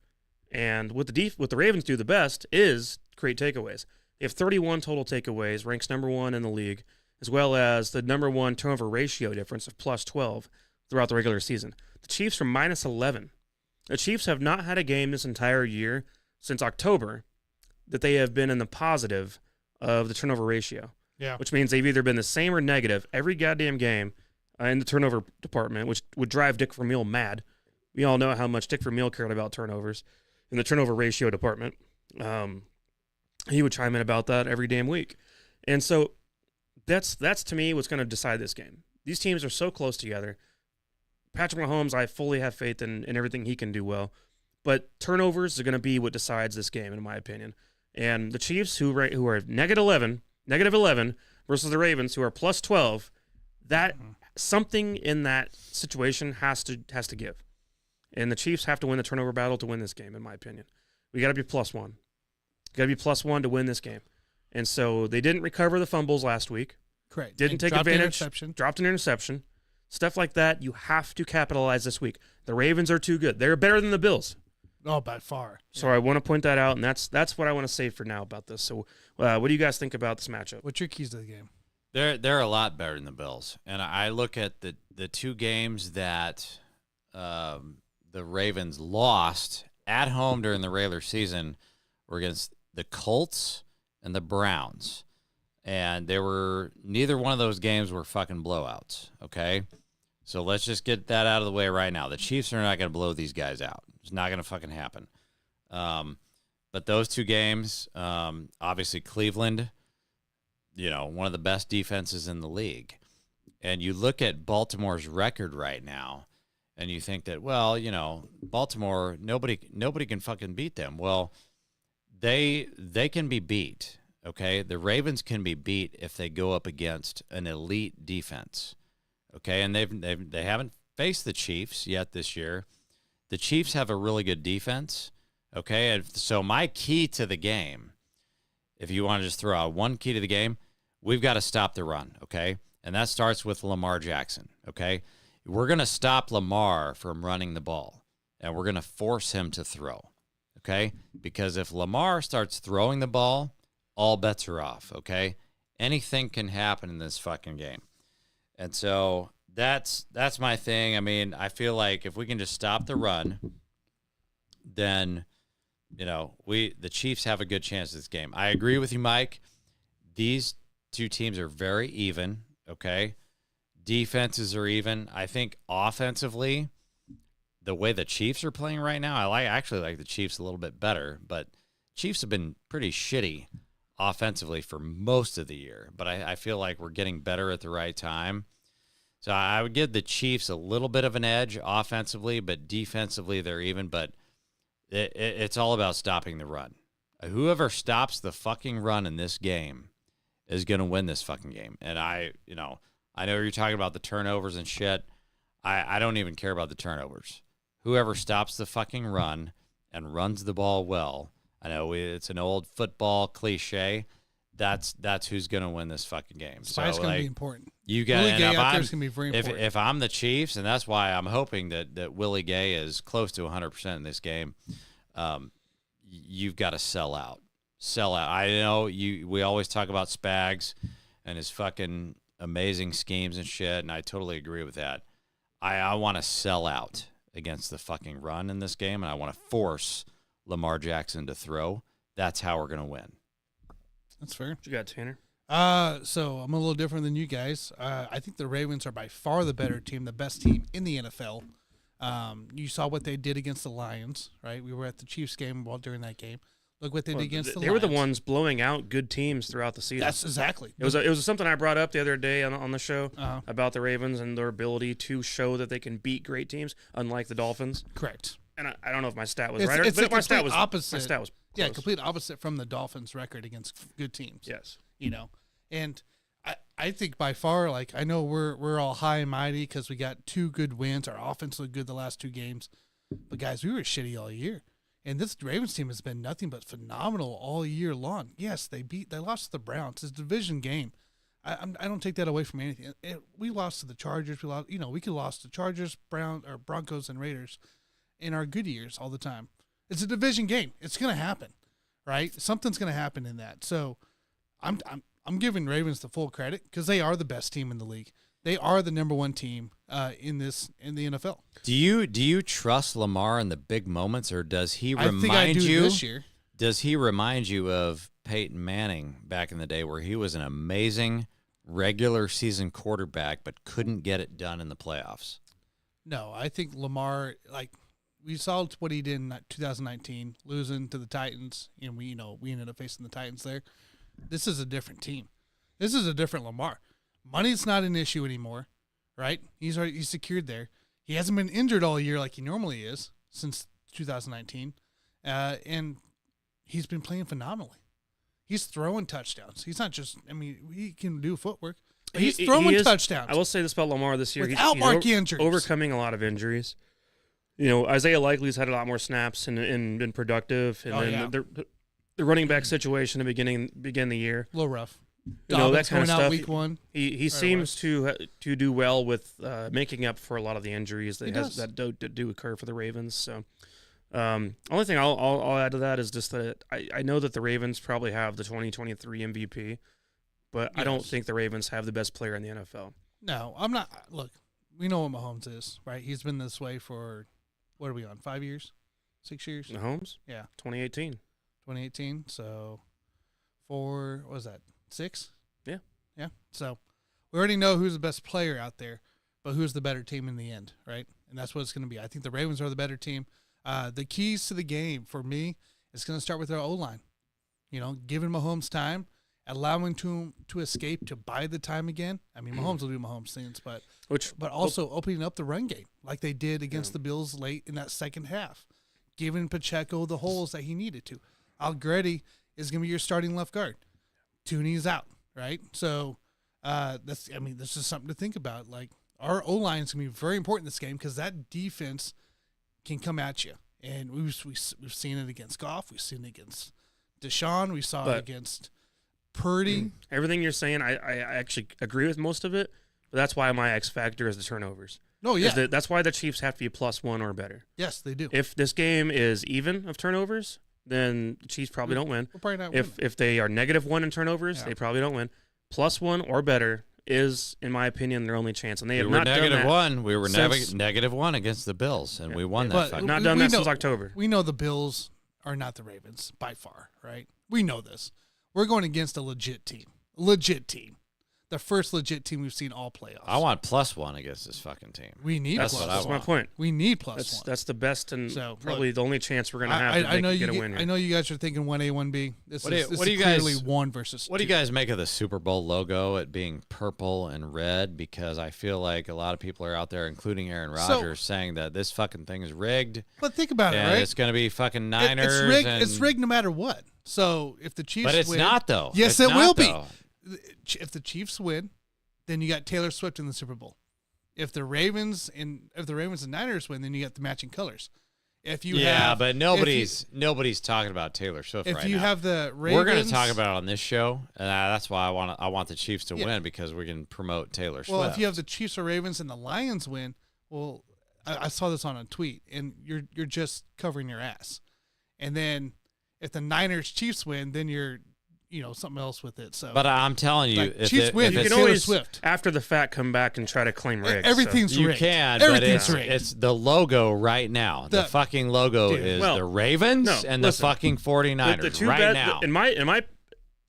And what the Ravens do the best is create takeaways. They have 31 total takeaways, ranks number 1 in the league, as well as the number 1 turnover ratio difference of plus 12 throughout the regular season. The Chiefs are minus 11. The Chiefs have not had a game this entire year since October that they have been in the positive of the turnover ratio. Yeah. Which means they've either been the same or negative every goddamn game in the turnover department, which would drive Dick Vermeil mad. We all know how much Dick Vermeil cared about turnovers in the turnover ratio department. He would chime in about that every damn week. And so that's to me what's going to decide this game. These teams are so close together. Patrick Mahomes, I fully have faith in everything he can do well. But turnovers are going to be what decides this game, in my opinion. And the Chiefs, who are negative 11, versus the Ravens, who are plus 12, that something in that situation has to give. And the Chiefs have to win the turnover battle to win this game, in my opinion. We got to be plus 1. Got to be plus 1 to win this game. And so they didn't recover the fumbles last week. Correct. Didn't take advantage. Dropped an interception. Stuff like that, you have to capitalize this week. The Ravens are too good. They're better than the Bills. Oh, by far. So I want to point that out, and that's what I want to say for now about this. So what do you guys think about this matchup? What's your keys to the game? They're a lot better than the Bills. And I look at the 2 games that the Ravens lost at home during the regular season were against the Colts and the Browns. And neither one of those games were fucking blowouts, okay? So let's just get that out of the way right now. The Chiefs are not going to blow these guys out. It's not going to fucking happen. But those 2 games, obviously Cleveland, one of the best defenses in the league. And you look at Baltimore's record right now, and you think that, well, Baltimore, nobody can fucking beat them. Well, they can be beat. Okay, the Ravens can be beat if they go up against an elite defense. Okay, and they haven't faced the Chiefs yet this year. The Chiefs have a really good defense. Okay, and so my key to the game, if you want to just throw out one key to the game, we've got to stop the run. Okay, and that starts with Lamar Jackson. Okay, we're gonna stop Lamar from running the ball, and we're gonna force him to throw. Okay, because if Lamar starts throwing the ball, all bets are off, okay? Anything can happen in this fucking game. And so that's my thing. I mean, I feel like if we can just stop the run, then, the Chiefs have a good chance at this game. I agree with you, Mike. These 2 teams are very even, okay? Defenses are even. I think offensively, the way the Chiefs are playing right now, I actually like the Chiefs a little bit better, but Chiefs have been pretty shitty offensively for most of the year, but I feel like we're getting better at the right time. So I would give the Chiefs a little bit of an edge offensively, but defensively they're even. But it's all about stopping the run. Whoever stops the fucking run in this game is going to win this fucking game. And I know you're talking about the turnovers and shit. I don't even care about the turnovers. Whoever stops the fucking run and runs the ball well, I know it's an old football cliche. That's who's going to win this fucking game. Spice going to be important. You got Willie Gay out there is going to be very important. If I'm the Chiefs, and that's why I'm hoping that Willie Gay is close to 100% in this game, you've got to sell out. Sell out. I know we always talk about Spags and his fucking amazing schemes and shit, and I totally agree with that. I want to sell out against the fucking run in this game, and I want to force Lamar Jackson to throw. That's how we're going to win. That's fair. What you got, Tanner? So I'm a little different than you guys. I think the Ravens are by far the better team, the best team in the NFL. You saw what they did against the Lions, right? We were at the Chiefs game during that game. Look what they did against the They were the Lions. ones blowing out good teams throughout the season. That's exactly. It was something I brought up the other day on the show Uh-huh. about the Ravens and their ability to show that they can beat great teams, unlike the Dolphins. Correct. And I don't know if my stat was It's, right, it's but a my stat complete was opposite. My stat was Yeah, close. complete opposite from the Dolphins' record against good teams. Yes. And I think by far, like, I know we're all high and mighty because we got 2 good wins. Our offense looked good the last 2 games, but guys, we were shitty all year. And this Ravens team has been nothing but phenomenal all year long. Yes, they lost to the Browns. It's a division game. I don't take that away from anything. We lost to the Chargers. We could have lost to Chargers, Broncos, and Raiders in our good years all the time. It's a division game. It's gonna happen, right? Something's gonna happen in that. So, I'm giving Ravens the full credit because they are the best team in the league. They are the number 1 team in the NFL. Do you trust Lamar in the big moments, or does he I think I remind do you? this year. Does he remind you of Peyton Manning back in the day, where he was an amazing regular season quarterback but couldn't get it done in the playoffs? No, I think Lamar, like, we saw what he did in 2019, losing to the Titans, and we ended up facing the Titans there. This is a different team. This is a different Lamar. Money's not an issue anymore, right? He's secured there. He hasn't been injured all year like he normally is since 2019, and he's been playing phenomenally. He's throwing touchdowns. He's not just, he can do footwork, but he's throwing touchdowns. I will say this about Lamar this year. Without marquee injuries. Overcoming a lot of injuries. Isaiah Likely's had a lot more snaps and been productive. And the running back situation to begin the year. A little rough. That Dobbins kind of going out stuff. week 1. He seems to do well with making up for a lot of the injuries that do occur for the Ravens. So, only thing I'll add to that is just that I know that the Ravens probably have the 2023 MVP, but I don't think the Ravens have the best player in the NFL. No, I'm not. Look, we know what Mahomes is, right? He's been this way for, what are we on, 5 years? 6 years? Mahomes? Yeah. 2018. 2018. So, what was that? 6? Yeah. Yeah. So, we already know who's the best player out there, but who's the better team in the end, right? And that's what it's going to be. I think the Ravens are the better team. The keys to the game for me is going to start with our O-line. Giving Mahomes time, allowing him to escape, to buy the time again. Mahomes will do Mahomes things, but also opening up the run game like they did against the Bills late in that second half, giving Pacheco the holes that he needed to. Allegretti is going to be your starting left guard. Tooney's out, right? So this is something to think about. Like, our O-line is going to be very important in this game because that defense can come at you. And we've seen it against Goff. We've seen it against Deshaun. We saw it against Purdy. Everything you're saying, I actually agree with most of it, but that's why my X factor is the turnovers. Oh, yeah. That's why the Chiefs have to be +1 or better. Yes, they do. If this game is even of turnovers, then the Chiefs probably don't win. We'll probably not win. If they are -1 in turnovers, they probably don't win. +1 or better is, in my opinion, their only chance. And they have not done that. -1. We were since- -1 against the Bills, and we won that fight. Not done that since October. We know the Bills are not the Ravens by far, right? We know this. We're going against a legit team. The first legit team we've seen all playoffs. I want +1 against this fucking team. We need That's my point. We need +1. That's the best and So, probably the only chance we're going to have to get a win here. I know you guys are thinking 1A, 1B. This What do is you guys- clearly 1 versus 2. What do you guys make of the Super Bowl logo, it being purple and red? Because I feel like a lot of people are out there, including Aaron Rodgers, saying that this fucking thing is rigged. But think about it, and right? it's going to be fucking Niners. It's rigged. and- It's rigged no matter what. So if the Chiefs But it's win, not, though. Yes, It's it will not, be. though. If the Chiefs win, then you got Taylor Swift in the Super Bowl. If the Ravens and Niners win, then you got the matching colors. But nobody's talking about Taylor Swift right now. If you have the Ravens, we're going to talk about it on this show, and that's why I want the Chiefs to win, because we can promote Taylor Swift. Well, if you have the Chiefs or Ravens and the Lions win, well, I saw this on a tweet, and you're just covering your ass. And then if the Niners Chiefs win, then you're something else with it. So, but I'm telling you, if Chiefs win, you it's can Taylor always, Swift. after the fact, come back and try to claim rigged. Everything's you rigged. can, Everything's but rigged. it's the logo right now. The fucking logo is the Ravens the fucking 49ers now. In my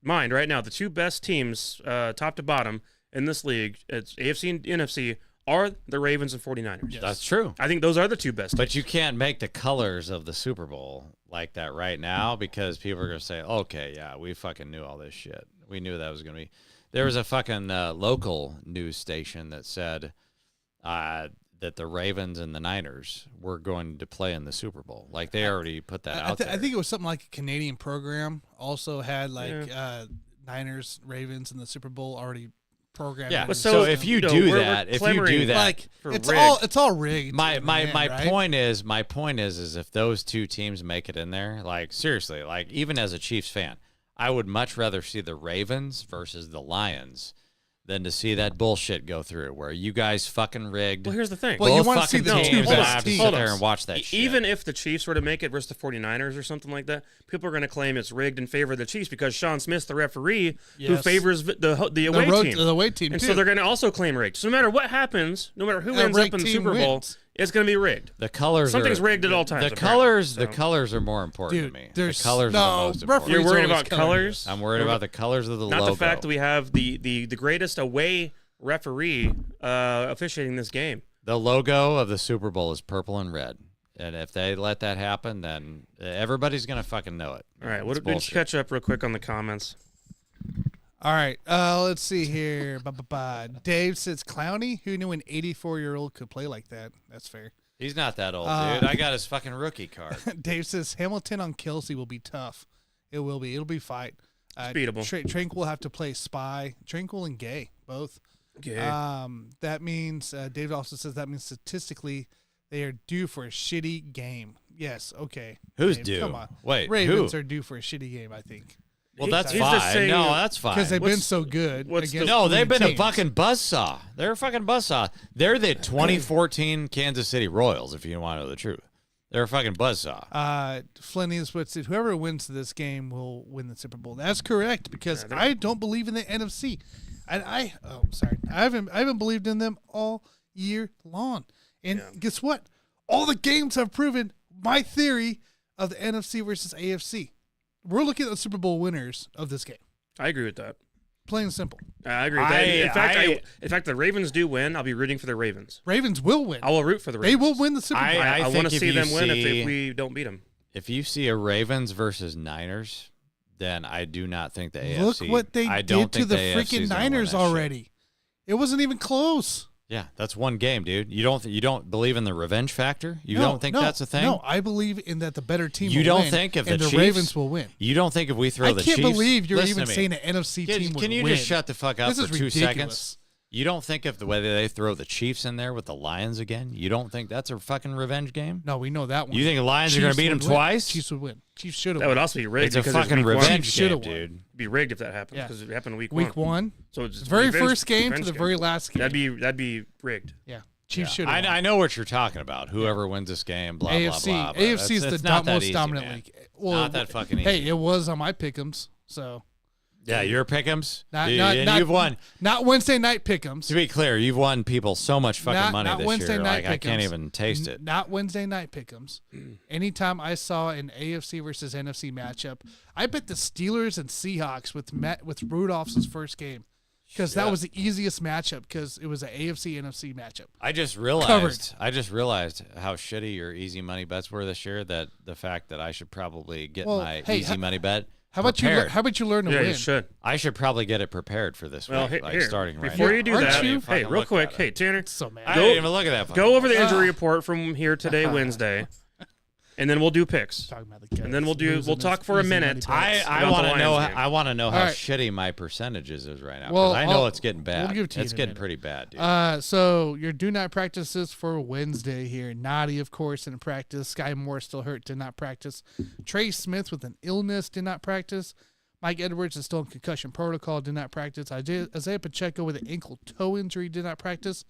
mind right now, the two best teams, top to bottom, in this league, it's AFC and NFC, are the Ravens and 49ers. Yes. That's true. I think those are the two best But teams. you can't make the colors of the Super Bowl like that right now because people are going to say, okay, yeah, we fucking knew all this shit. We knew that was going to be. There was a fucking local news station that said that the Ravens and the Niners were going to play in the Super Bowl. Like, they already put that out there. I think it was something like a Canadian program also had, like, Niners, Ravens, and the Super Bowl already programmed. Yeah, in. so if you do that, like, for it's all rigged. My right? point is if those two teams make it in there, like, seriously, like, even as a Chiefs fan, I would much rather see the Ravens versus the Lions than to see that bullshit go through where you guys fucking rigged. Well, here's the thing. Well, you Both want to see fucking the two teams, and I best have to teams. sit there and watch that shit. Even if the Chiefs were to make it versus the 49ers or something like that, people are going to claim it's rigged in favor of the Chiefs because Sean Smith's the referee who Yes. favors the away team. The away team, And too. so they're going to also claim rigged. So no matter what happens, no matter who A ends up rigged in the team Super Bowl, wins. it's going to be rigged. The colors Something's are, rigged at all times, The apparently, colors are more important Dude, to me. there's The colors are the most important. You're worried always about coloring colors? this. I'm worried about the colors of the Not logo. the fact that we have the greatest away referee officiating this game. The logo of the Super Bowl is purple and red. And if they let that happen, then everybody's going to fucking know it. All right, It's let's bullshit. catch up real quick on the comments. All right, let's see here. Dave says, Clowney, who knew an 84-year-old could play like that? That's fair. He's not that old, dude. I got his fucking rookie card. Dave says, Hamilton on Kelsey will be tough. It will be. It'll be fight. It's beatable. Tranquil will have to play Spy. Tranquil and Gay, both. Okay. That means, Dave also says that means statistically they are due for a shitty game. Yes, okay. Who's Dave, due? Come on. Wait, Ravens who? are due for a shitty game, I think. Well, that's He's just fine. saying- No, that's fine. Because they've been What's- so good. what's against No, they've been teams. a fucking buzzsaw. They're a fucking buzzsaw. They're the 2014 Kansas City Royals, if you want to know the truth. They're a fucking buzzsaw. Flynn is what said, whoever wins this game will win the Super Bowl. That's correct because I don't believe in the NFC. I haven't believed in them all year long. And guess what? All the games have proven my theory of the NFC versus AFC. We're looking at the Super Bowl winners of this game. I agree with that. Plain and simple. I agree with that. In fact, the Ravens do win. I'll be rooting for the Ravens. Ravens will win. I will root for the They Ravens. will win the Super Bowl. I think want to if see you them win if see- we don't beat them. If you see a Ravens versus Niners, then I do not think the AFC. Look what they I don't did to think the AFC freaking is gonna win Niners that shit. already. It wasn't even close. Yeah, that's one game, dude. You don't believe in the revenge factor? You don't think that's a thing? No, I believe in that the better team You will don't win, think if and the the Chiefs- Ravens will win. You don't think if we throw I the can't Chiefs? believe you're Listen even to me. saying an NFC team would Can you win. just shut the fuck up This for is 2 ridiculous. seconds? You don't think if the way they throw the Chiefs in there with the Lions again, you don't think that's a fucking revenge game? No, we know that one. You think the Lions are going to Chiefs beat them would win. twice? Chiefs would win. Chiefs should have That won. would also be rigged. It's a because fucking week one. revenge Chiefs game, should've won. dude. It'd be rigged if that happens Yeah. because it happened week Week one. So it's Very revenge- first game to revenge the very last game. That'd be rigged. Yeah. Chiefs should I, have won. I know what you're talking about. Whoever wins this game, blah, AFC. blah, blah. but AFC is that's the not that most easy, dominant man. league. Well, Not that fucking Hey, easy. it was on my pick'ems. So Yeah, your pick'ems. Not- Dude, not- and not- you've won. not Wednesday night pick'ems. To be clear, you've won people so much fucking Not- money not this Wednesday year. night Like I can't pick'ems. even taste it. Not Wednesday night pick'ems. Anytime I saw an AFC versus NFC matchup, I bet the Steelers and Seahawks with Rudolph's first game because that was the easiest matchup because it was an AFC NFC matchup. I just realized how shitty your easy money bets were this year. That the fact that I should probably get Well, my hey, easy money bet. How about prepared. How about you learn to Yeah, win? you should. I should probably get it prepared for this Well, week, like here, starting right before now. you do Aren't that, you? hey, real quick, hey Tanner, So mad. I didn't even look at that. go over the Ah. injury report from here today, Wednesday, and then we'll do picks. Talking about the guys And then we'll losing talk his for a easy minute. money bets. I about want the to know. Lions game. I want to know how All right. shitty my percentages is right now. Well, 'cause I know I'll- it's getting bad. we'll give it to you It's in a getting minute. pretty bad, dude. So your do not practices for Wednesday here. Naughty, of course, didn't practice. Sky Moore still hurt, did not practice. Trey Smith with an illness did not practice. Mike Edwards is still in concussion protocol, did not practice. Isaiah Pacheco with an ankle toe injury did not practice.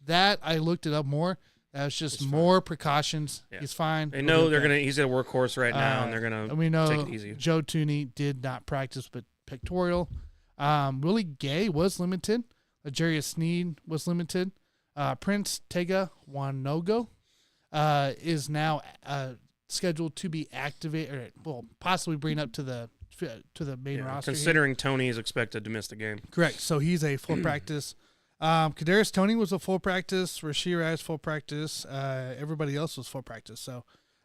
That I looked it up more. That was just more precautions. Yeah. He's fine. They know he's a workhorse right now, and they're gonna And we know take it easy. Joe Tooney did not practice but pectoral. Willie Gay was limited. Jarius Sneed was limited. Prince Tega Wanogo is now scheduled to be activated, or possibly bring up to the main roster. Considering Tony is expected to miss the game. Correct. So he's a full practice. Kadarius Toney was a full practice. Rashee Rice full practice. Everybody else was full practice. So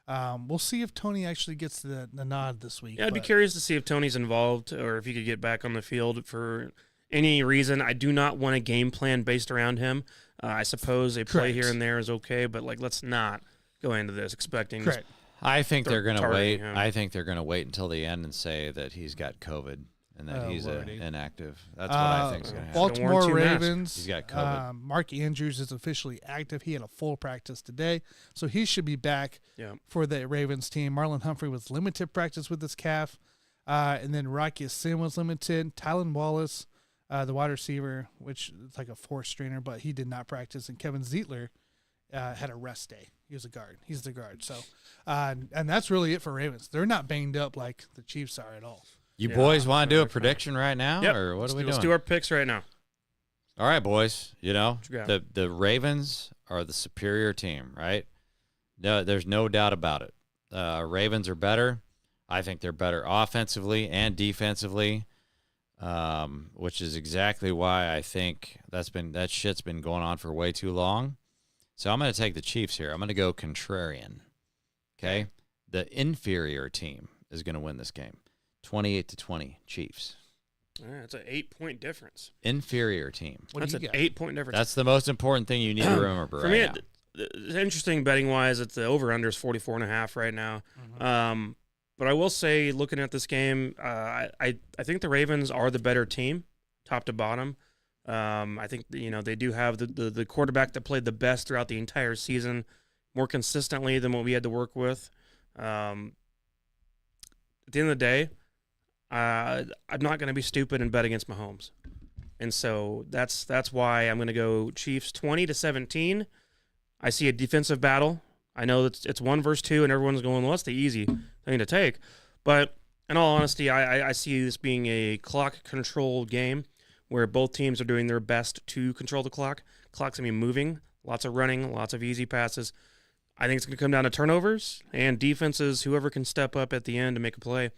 we'll see if Toney actually gets the nod this week. Yeah, I'd be curious to see if Tony's involved or if he could get back on the field for any reason. I do not want a game plan based around him. I suppose a play here and there is okay, but let's not go into this expecting. Correct. I think they're going to wait. him. I think they're going to wait until the end and say that he's got COVID and that he's inactive. That's what I think is going to happen. Baltimore Ravens. He's got COVID. Mark Andrews is officially active. He had a full practice today, so he should be back for the Ravens team. Marlon Humphrey was limited practice with his calf, and then Rocky Sin was limited. Tylan Wallace, the wide receiver, which is like a fourth stringer, but he did not practice. And Kevin Zeitler had a rest day. He was a guard. He's the guard. So, and that's really it for Ravens. They're not banged up like the Chiefs are at all. You boys want to do a prediction right now, or what are we doing? Let's do our picks right now. All right, boys. The Ravens are the superior team, right? No, there's no doubt about it. Ravens are better. I think they're better offensively and defensively, which is exactly why I think that shit's been going on for way too long. So I'm going to take the Chiefs here. I'm going to go contrarian. Okay? The inferior team is going to win this game. 28-20 Chiefs. All right, that's an 8-point difference. Inferior team. That's an 8-point difference. That's the most important thing you need to remember For right me, now. It's interesting betting-wise. It's the over-under is 44.5 right now. Mm-hmm. But I will say, looking at this game, I think the Ravens are the better team, top to bottom. I think they do have the quarterback that played the best throughout the entire season, more consistently than what we had to work with. At the end of the day, I'm not going to be stupid and bet against Mahomes, and so that's why I'm going to go Chiefs 20-17. I see a defensive battle. I know that it's 1 versus 2, and everyone's going, well, that's the easy thing to take. But in all honesty, I see this being a clock-controlled game where both teams are doing their best to control the clock. Clock's going to be moving, lots of running, lots of easy passes. I think it's going to come down to turnovers and defenses, whoever can step up at the end to make a play.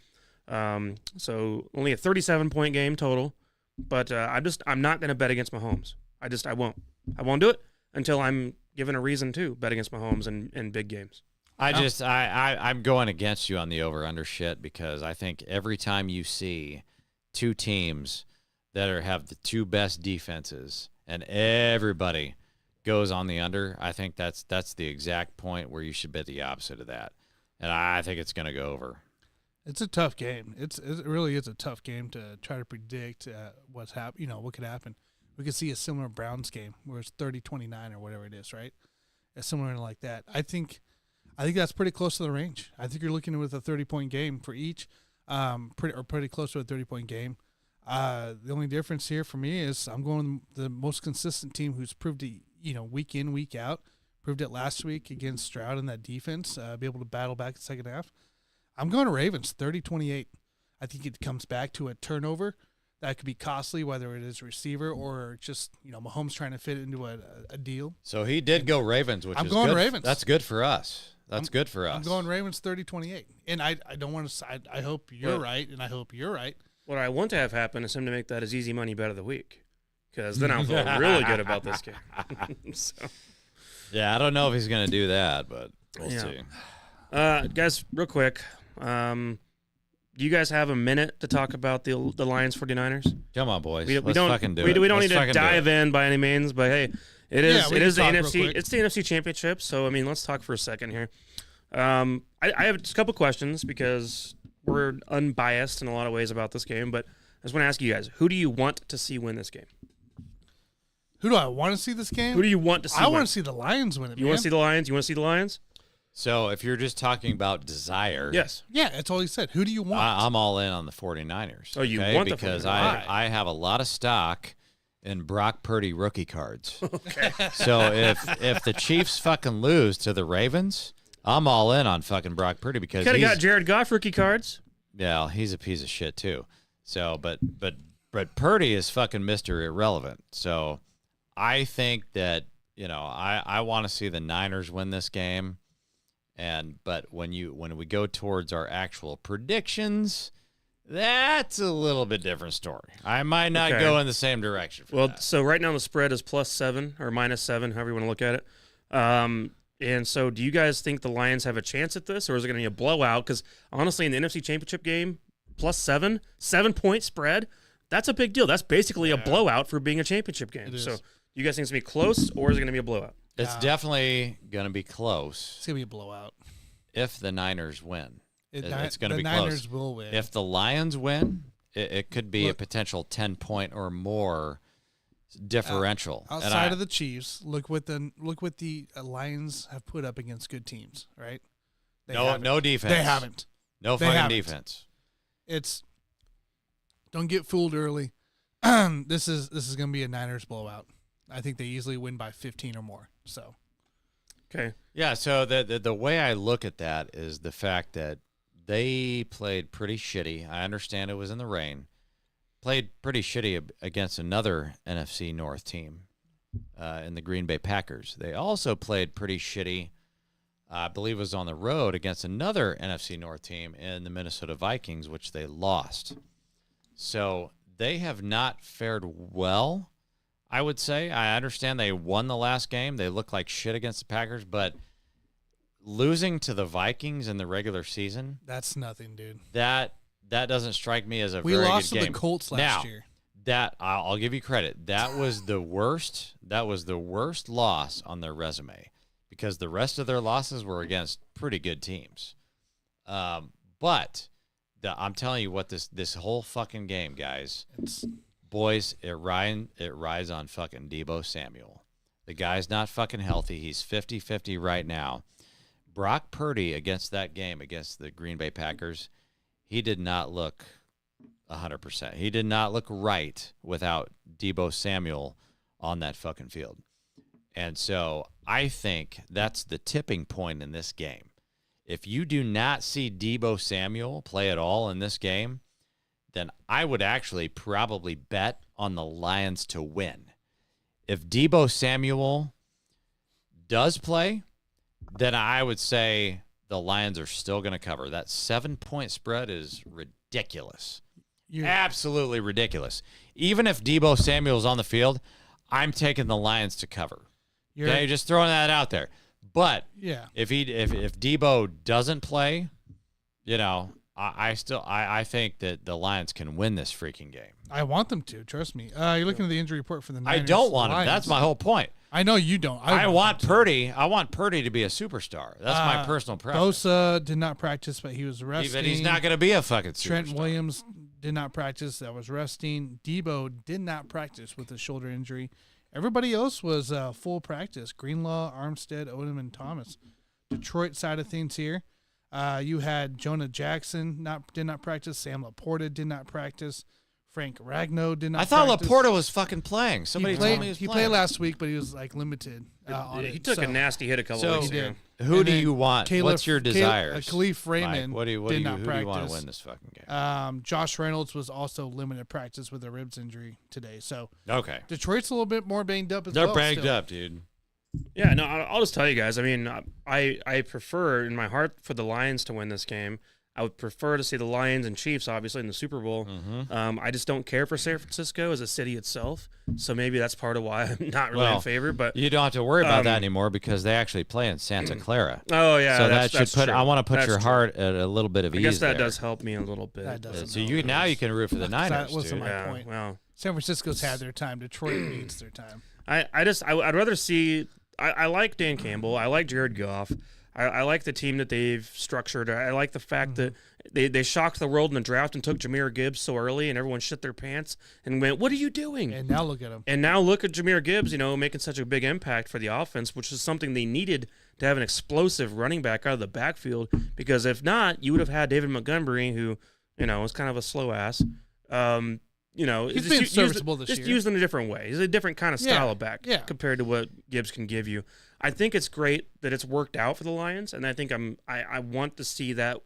So only a 37-point game total, but I'm not going to bet against Mahomes. I won't. I won't do it until I'm given a reason to bet against Mahomes in big games. I'm going against you on the over-under shit because I think every time you see two teams that have the two best defenses and everybody goes on the under, I think that's the exact point where you should bet the opposite of that. And I think it's going to go over. It's a tough game. It really is a tough game to try to predict what could happen. We could see a similar Browns game where it's 30-29 or whatever it is, right? Similar like that. I think that's pretty close to the range. I think you're looking with a 30-point game for each, pretty close to a 30-point game. The only difference here for me is I'm going the most consistent team who's proved it, week in, week out. Proved it last week against Stroud in that defense, be able to battle back the second half. I'm going to Ravens, 30-28. I think it comes back to a turnover that could be costly, whether it is receiver or just, Mahomes trying to fit it into a deal. So he did go Ravens, which I'm is going good. Ravens. That's good for us. Good for us. I'm going Ravens 30-28. And I don't want to – I hope you're right, and I hope you're right. What I want to have happen is him to make that his easy money bet of the week, because then I'll feel really good about this game. So. Yeah, I don't know if he's going to do that, but we'll see. Guys, real quick, do you guys have a minute to talk about the Lions 49ers? Come on, boys. We Let's don't fucking do it. We don't need to dive in by any means, but hey, it is the NFC. It's the NFC Championship, so let's talk for a second here. I have just a couple questions because we're unbiased in a lot of ways about this game, but I just want to ask you guys, who do you want to see win this game? Who do I want to see this game? Who do you want to see I want to see the Lions win it, You want to see the Lions? You want to see the Lions? So if you're just talking about desire. Yes. Yeah, that's all he said. Who do you want? I'm all in on the 49ers. Oh, you want because the 49ers. I have a lot of stock in Brock Purdy rookie cards. Okay. So if the Chiefs fucking lose to the Ravens, I'm all in on fucking Brock Purdy because could have got Jared Goff rookie cards. Yeah, he's a piece of shit too. So, but Purdy is fucking Mr. Irrelevant. So, I think that I want to see the Niners win this game, but when we go towards our actual predictions, That's a little bit different story. I might not Okay. go in the same direction for that. So right now the spread is +7 or -7, however you want to look at it. And so do you guys think the Lions have a chance at this, or is it going to be a blowout? Because honestly, in the NFC Championship game, +7, 7-point spread, that's a big deal. That's basically a blowout for being a championship game. So do you guys think it's going to be close, or is it going to be a blowout? It's definitely going to be close. It's gonna be a blowout. If the Niners win. It's going to be the close. Niners will win. If the Lions win, it could be a potential 10-point or more differential. Outside of the Chiefs, look what the Lions have put up against good teams, right? No defense. They haven't. No fucking defense. It's don't get fooled early. This is going to be a Niners blowout. I think they easily win by 15 or more. So, okay. Yeah, so the way I look at that is the fact that they played pretty shitty. I understand it was in the rain. Played pretty shitty against another NFC North team in the Green Bay Packers. They also played pretty shitty, I believe it was on the road, against another NFC North team in the Minnesota Vikings, which they lost. So they have not fared well, I would say. I understand they won the last game. They look like shit against the Packers, but losing to the Vikings in the regular season, that's nothing, dude. That doesn't strike me as a we very lost good game. to the Colts last now, year. That I'll give you credit. That was the worst. That was the worst loss on their resume because the rest of their losses were against pretty good teams. But I'm telling you what, this whole fucking game, guys, boys, it rides on fucking Deebo Samuel. The guy's not fucking healthy. He's 50-50 right now. Brock Purdy against that game against the Green Bay Packers, he did not look 100%. He did not look right without Deebo Samuel on that fucking field. And so I think that's the tipping point in this game. If you do not see Deebo Samuel play at all in this game, then I would actually probably bet on the Lions to win. If Deebo Samuel does play, then I would say the Lions are still going to cover. That 7-point spread is ridiculous. Absolutely ridiculous. Even if Deebo Samuel's on the field, I'm taking the Lions to cover. Okay, just throwing that out there. But if Deebo doesn't play, I think that the Lions can win this freaking game. I want them to. Trust me. You're looking at the injury report for the Niners. I don't want him. That's my whole point. I know you don't. I want Purdy. I want Purdy to be a superstar. That's my personal preference. Bosa did not practice, but he was resting. But he's not going to be a fucking superstar. Trent Williams did not practice. That was resting. Deebo did not practice with a shoulder injury. Everybody else was full practice. Greenlaw, Armstead, Odom, and Thomas. Detroit side of things here. You had Jonah Jackson did not practice. Sam Laporta did not practice. Frank Ragnow did not practice. I thought Laporta was fucking playing. Somebody told me he was playing. He played last week, but he was limited. He took a nasty hit a couple weeks ago. Who do you want? What's your desires? Khalif Raymond did not practice. Who do you want to win this fucking game? Josh Reynolds was also limited practice with a ribs injury today. So okay, Detroit's a little bit more banged up as well. They're banged up, dude. Yeah, no, I'll just tell you guys. I mean, I prefer in my heart for the Lions to win this game. I would prefer to see the Lions and Chiefs, obviously, in the Super Bowl. Mm-hmm. I just don't care for San Francisco as a city itself, so maybe that's part of why I'm not really in favor. But you don't have to worry about that anymore because they actually play in Santa Clara. Oh yeah, so that should put. True. I want to put that's your true. heart at a little bit of ease. I guess that there. does help me a little bit. That doesn't so now you can root for the Niners. That wasn't dude. my point. Well, San Francisco's had their time. Detroit needs their time. I'd rather see. I like Dan Campbell. I like Jared Goff. I like the team that they've structured. I like the fact that they shocked the world in the draft and took Jahmyr Gibbs so early, and everyone shit their pants and went, "What are you doing?" And now look at him. And now look at Jahmyr Gibbs, making such a big impact for the offense, which is something they needed to have an explosive running back out of the backfield. Because if not, you would have had David Montgomery, who was kind of a slow ass. He's been serviceable this year. Just used in a different way. He's a different kind of style of back compared to what Gibbs can give you. I think it's great that it's worked out for the Lions, and I think I want to see that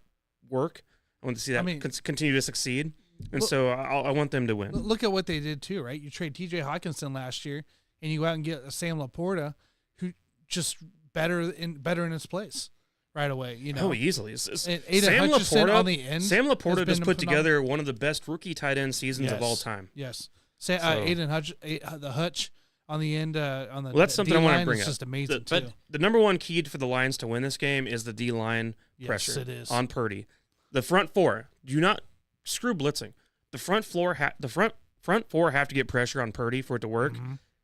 work. I want to see that continue to succeed, and so I want them to win. Look at what they did too, right? You trade T.J. Hawkinson last year, and you go out and get Sam Laporta, who just better in his place, right away. You know, easily. And Aiden Hutchinson on the end. Sam Laporta just put phenomenal. together one of the best rookie tight end seasons of all time. Yes, Aiden Hutch on the end on the. Well, that's something I want to bring up. up. Just amazing But the number one key for the Lions to win this game is the D line pressure it is. on Purdy. The front four, do not screw blitzing. The front four have to get pressure on Purdy for it to work.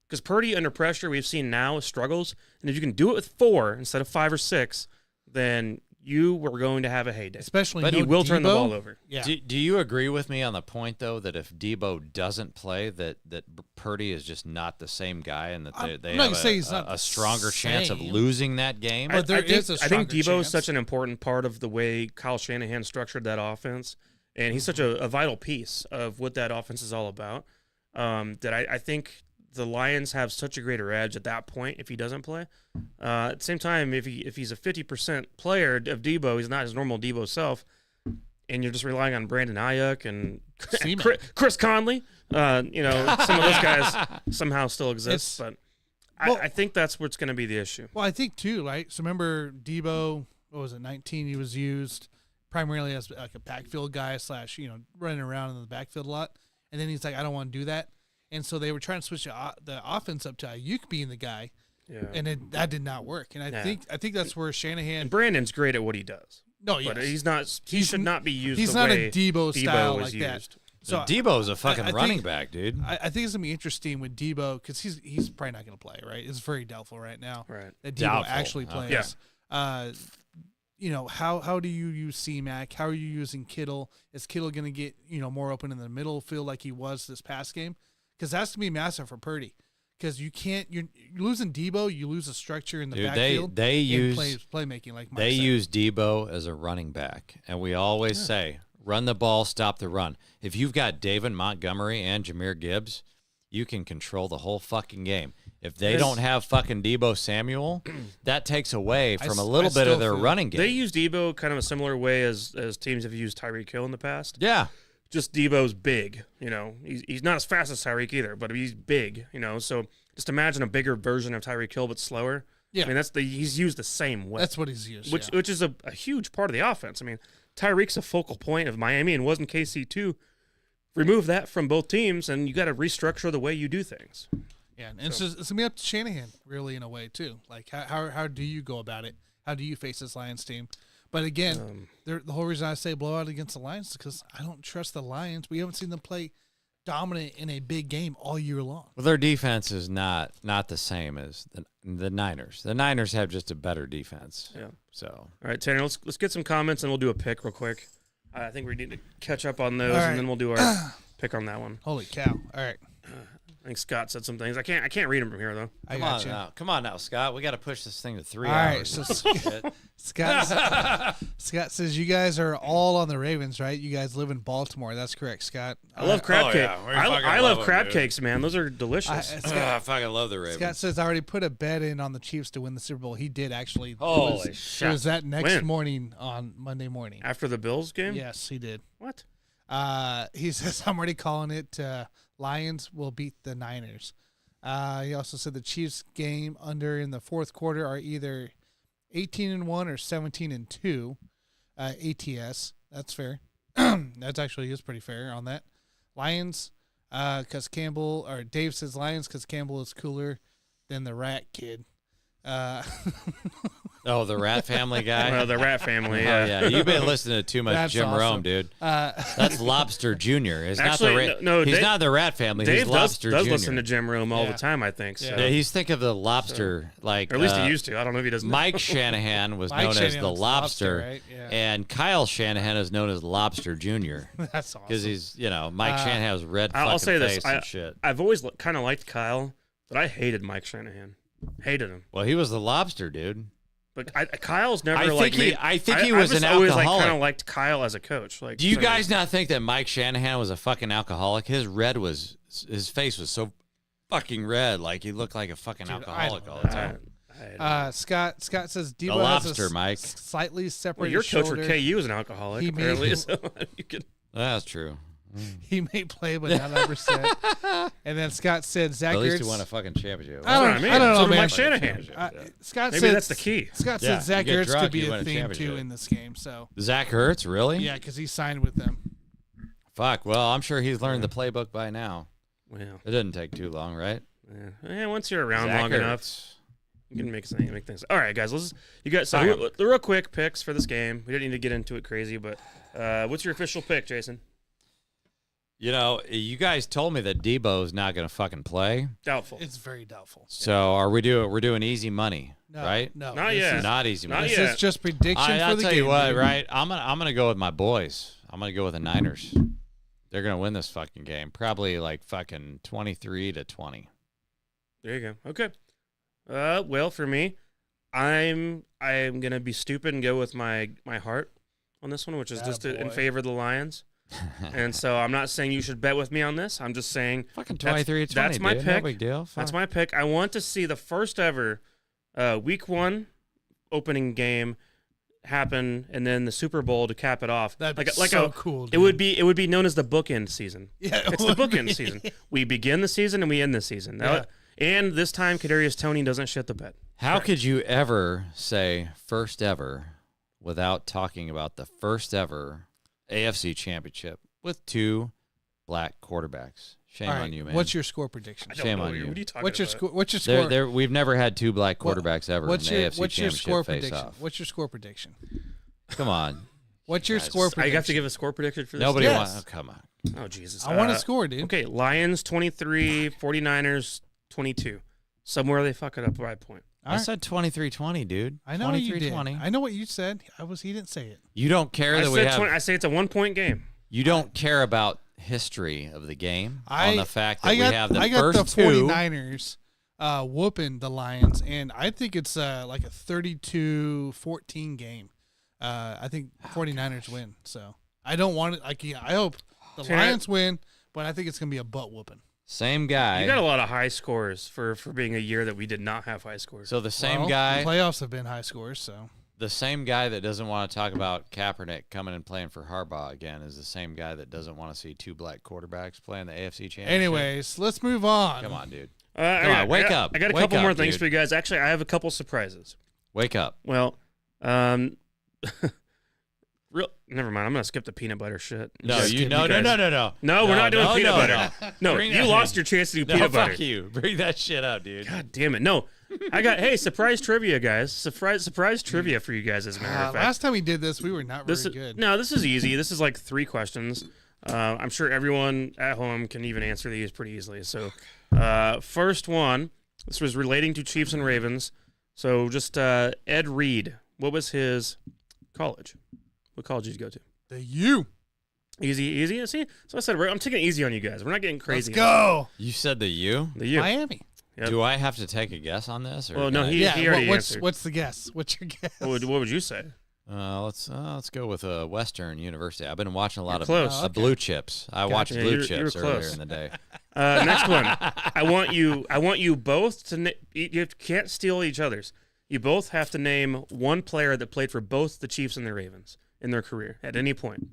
Because Purdy under pressure, we've seen now struggles, and if you can do it with 4 instead of 5 or 6, then you were going to have a heyday. Especially, but he will turn the ball over. Yeah. Do you agree with me on the point though that if Debo doesn't play, that Purdy is just not the same guy, and that they have a stronger chance of losing that game? But I think Debo is such an important part of the way Kyle Shanahan structured that offense, and he's such a vital piece of what that offense is all about. That I think the Lions have such a greater edge at that point if he doesn't play. At the same time, if he's a 50% player of Debo, he's not his normal Debo self, and you're just relying on Brandon Ayuk and Chris Conley. Some of those guys somehow still exist, but I think that's what's going to be the issue. Well, I think too, right? So remember Debo, 19, he was used primarily as like a backfield guy / running around in the backfield a lot. And then he's like, I don't want to do that. And so they were trying to switch the offense up to Ayuk being the guy, and that did not work. And I think that's where Shanahan and Brandon's great at what he does. No, yes. But he's not. He should not be used. He's the not way a Debo style like used. that. So Debo's a fucking running back, dude. I think it's gonna be interesting with Debo because he's probably not gonna play. Right, it's very doubtful right now. Right, that Debo actually plays. How do you use C-Mac? How are you using Kittle? Is Kittle gonna get more open in the middle field like he was this past game? Because that's going to be massive for Purdy. Because you're losing Debo, you lose a structure in the backfield. They use playmaking like Mike they said. use Debo as a running back, and we always say run the ball, stop the run. If you've got David Montgomery and Jahmyr Gibbs, you can control the whole fucking game. If they don't have fucking Debo Samuel, that takes away from a little bit of their running game. They use Debo kind of a similar way as teams have used Tyreek Hill in the past. Yeah. Just Debo's big, He's not as fast as Tyreek either, but he's big, So just imagine a bigger version of Tyreek Hill, but slower. Yeah, I mean he's used the same way. That's what he's used, which is a huge part of the offense. I mean, Tyreek's a focal point of Miami and wasn't KC too. Remove that from both teams, and you got to restructure the way you do things. Yeah, and it's gonna be up to Shanahan, really, in a way too. Like how do you go about it? How do you face this Lions team? But again, the whole reason I say blowout against the Lions is because I don't trust the Lions. We haven't seen them play dominant in a big game all year long. Well, their defense is not the same as the Niners. The Niners have just a better defense. Yeah. So, all right, Tanner, let's get some comments and we'll do a pick real quick. I think we need to catch up on those, and then we'll do our pick on that one. Holy cow! All right. I think Scott said some things. I can't read them from here though. Come on now, Scott. We got to push this thing to 3 All hours. right, so Scott says you guys are all on the Ravens, right? You guys live in Baltimore. That's correct, Scott. I love crab cake. Yeah. I love crab cakes, man. Those are delicious. I fucking love the Ravens. Scott says I already put a bet in on the Chiefs to win the Super Bowl. He did actually. Holy shit! It was that next morning on Monday morning after the Bills game. Yes, he did. What? He says I'm already calling it. Lions will beat the Niners. He also said the Chiefs game under in the fourth quarter are either 18-1 or 17-2. ATS. That's fair. That's actually is pretty fair on that. Lions, because Dave says Lions because Campbell is cooler than the Rat Kid. The Rat Family guy? The Rat Family, yeah. Oh, yeah. You've been listening to too much Jim Rome, dude. That's Lobster Jr. He's not the Rat Family. Dave he's Lobster does Jr. listen to Jim Rome all the time, I think. So. Yeah, he's think of the Lobster, or at least he used to. I don't know if he does now. Mike Shanahan was known as the Lobster, right? Yeah. and Kyle Shanahan is known as Lobster Jr. That's awesome. Because he's, Mike Shanahan has red I'll say face this. and shit. I've always kind of liked Kyle, but I hated Mike Shanahan. Hated him. Well, he was the Lobster, dude. But Kyle's never I think he was an always alcoholic. kind of liked Kyle as a coach. Do you guys not think that Mike Shanahan was a fucking alcoholic? His face was so fucking red, like he looked like a fucking alcoholic all the time. Scott says Debo the Lobster, has a Mike. Slightly separated your coach shoulder. for KU is an alcoholic. Apparently, so you could. That's true. He may play, but not 100%. And then Scott said Zach At least Ertz. he won a fucking championship. I don't know, So did man. Mike Shanahan. Scott Maybe said that's the key. Scott Yeah, said Zach you get Ertz drunk, could be you a win a theme championship. too in this game. So Zach Ertz, really? yeah, because he signed with them. Fuck. Well, I'm sure he's learned the playbook by now. Well, It didn't take too long, right? yeah, once you're around Zach long enough, Ertz. you can make things. All right, guys, you got so Okay. the real quick picks for this game. We didn't need to get into it crazy, but what's your official pick, Jason? You know, you guys told me that Debo's not going to fucking play. Doubtful. It's very doubtful. So we're doing easy money, No, right? No, Not this yet. is- Not easy Not money. This yet. is just prediction for I'll the tell game. you what, dude. right? I'm gonna go with my boys. I'm gonna go with the Niners. They're gonna win this fucking game, probably like fucking 23-20. There you go. Okay. Well, for me, I'm gonna be stupid and go with my heart on this one, which is just in Attaboy. favor of the Lions. And so I'm not saying you should bet with me on this. I'm just saying Fucking that's- 23-20. that's my dude. pick. No big deal. that's Fuck. my pick. I want to see the first ever Week 1 opening game happen, and then the Super Bowl to cap it off. That'd be like so a, cool. It would be known as the bookend season. Yeah, It's the bookend season. We begin the season and we end the season. Yeah. And this time, Kadarius Toney doesn't shit the bed. How could you ever say first ever without talking about the first ever AFC Championship with 2 black quarterbacks? Shame All right, on you, man. what's your score prediction? I don't Shame know on you. you. What are you talking What's your about? score? What's your score? We've never had 2 black quarterbacks ever What's in the your AFC What's your Championship score prediction? face-off. What's your score prediction? Come on. What's your guys- score I prediction? have to give a score prediction for this. Nobody Yes. wants. Oh, come on. Oh Jesus! I want to score, dude. Okay, Lions 23, 49ers 22. Somewhere they fuck it up by a point. All I right. said 23-20, dude. I know what you did. 23-20. I know what you said. He didn't say it. You don't care that we have. I say it's a 1-point game. You don't care about history of the game on the fact that I got, we have the I got first the 2. 49ers whooping the Lions, and I think it's like a 32-14 game. I think 49ers win. So I don't want it. I hope the See, Lions win, but I think it's gonna be a butt whooping. Same guy. You got a lot of high scores for being a year that we did not have high scores. So the same Well, guy, The playoffs have been high scores, so the same guy that doesn't want to talk about Kaepernick coming and playing for Harbaugh again is the same guy that doesn't want to see 2 black quarterbacks play in the AFC Championship. anyways, let's move on. Come on, dude. Come on, wake up. I got a Wake couple up, more things dude. for you guys. Actually, I have a couple surprises. Wake up. Well, never mind. I'm gonna skip the peanut butter shit. No, Just you give no, guys- no, no, no, no. No, we're not doing peanut butter. No, Bring you that lost in. your chance to do No, peanut butter. fuck you. Bring that shit up, dude. God damn it! No, I got surprise trivia, guys. Surprise trivia for you guys. As a matter of fact, Last time we did this, we were not this very is good. no, this is easy. This is like 3 questions. I'm sure everyone at home can even answer these pretty easily. So, first one. This was relating to Chiefs and Ravens. So, just Ed Reed. What was his college? What college did you go to? The U. Easy. See, so I said I'm taking it easy on you guys. We're not getting crazy. Let's go. You said the U? The U. Miami. Yep. Do I have to take a guess on this? Or Well, no, can I- he already what's answered. what's the guess? What's your guess? What would you say? Let's go with Western University. I've been watching a lot of close. Oh, okay. Blue Chips. I watched Yeah, Blue you were Chips close. earlier in the day. Next one. I want you both to. You can't steal each other's. You both have to name one player that played for both the Chiefs and the Ravens in their career at any point.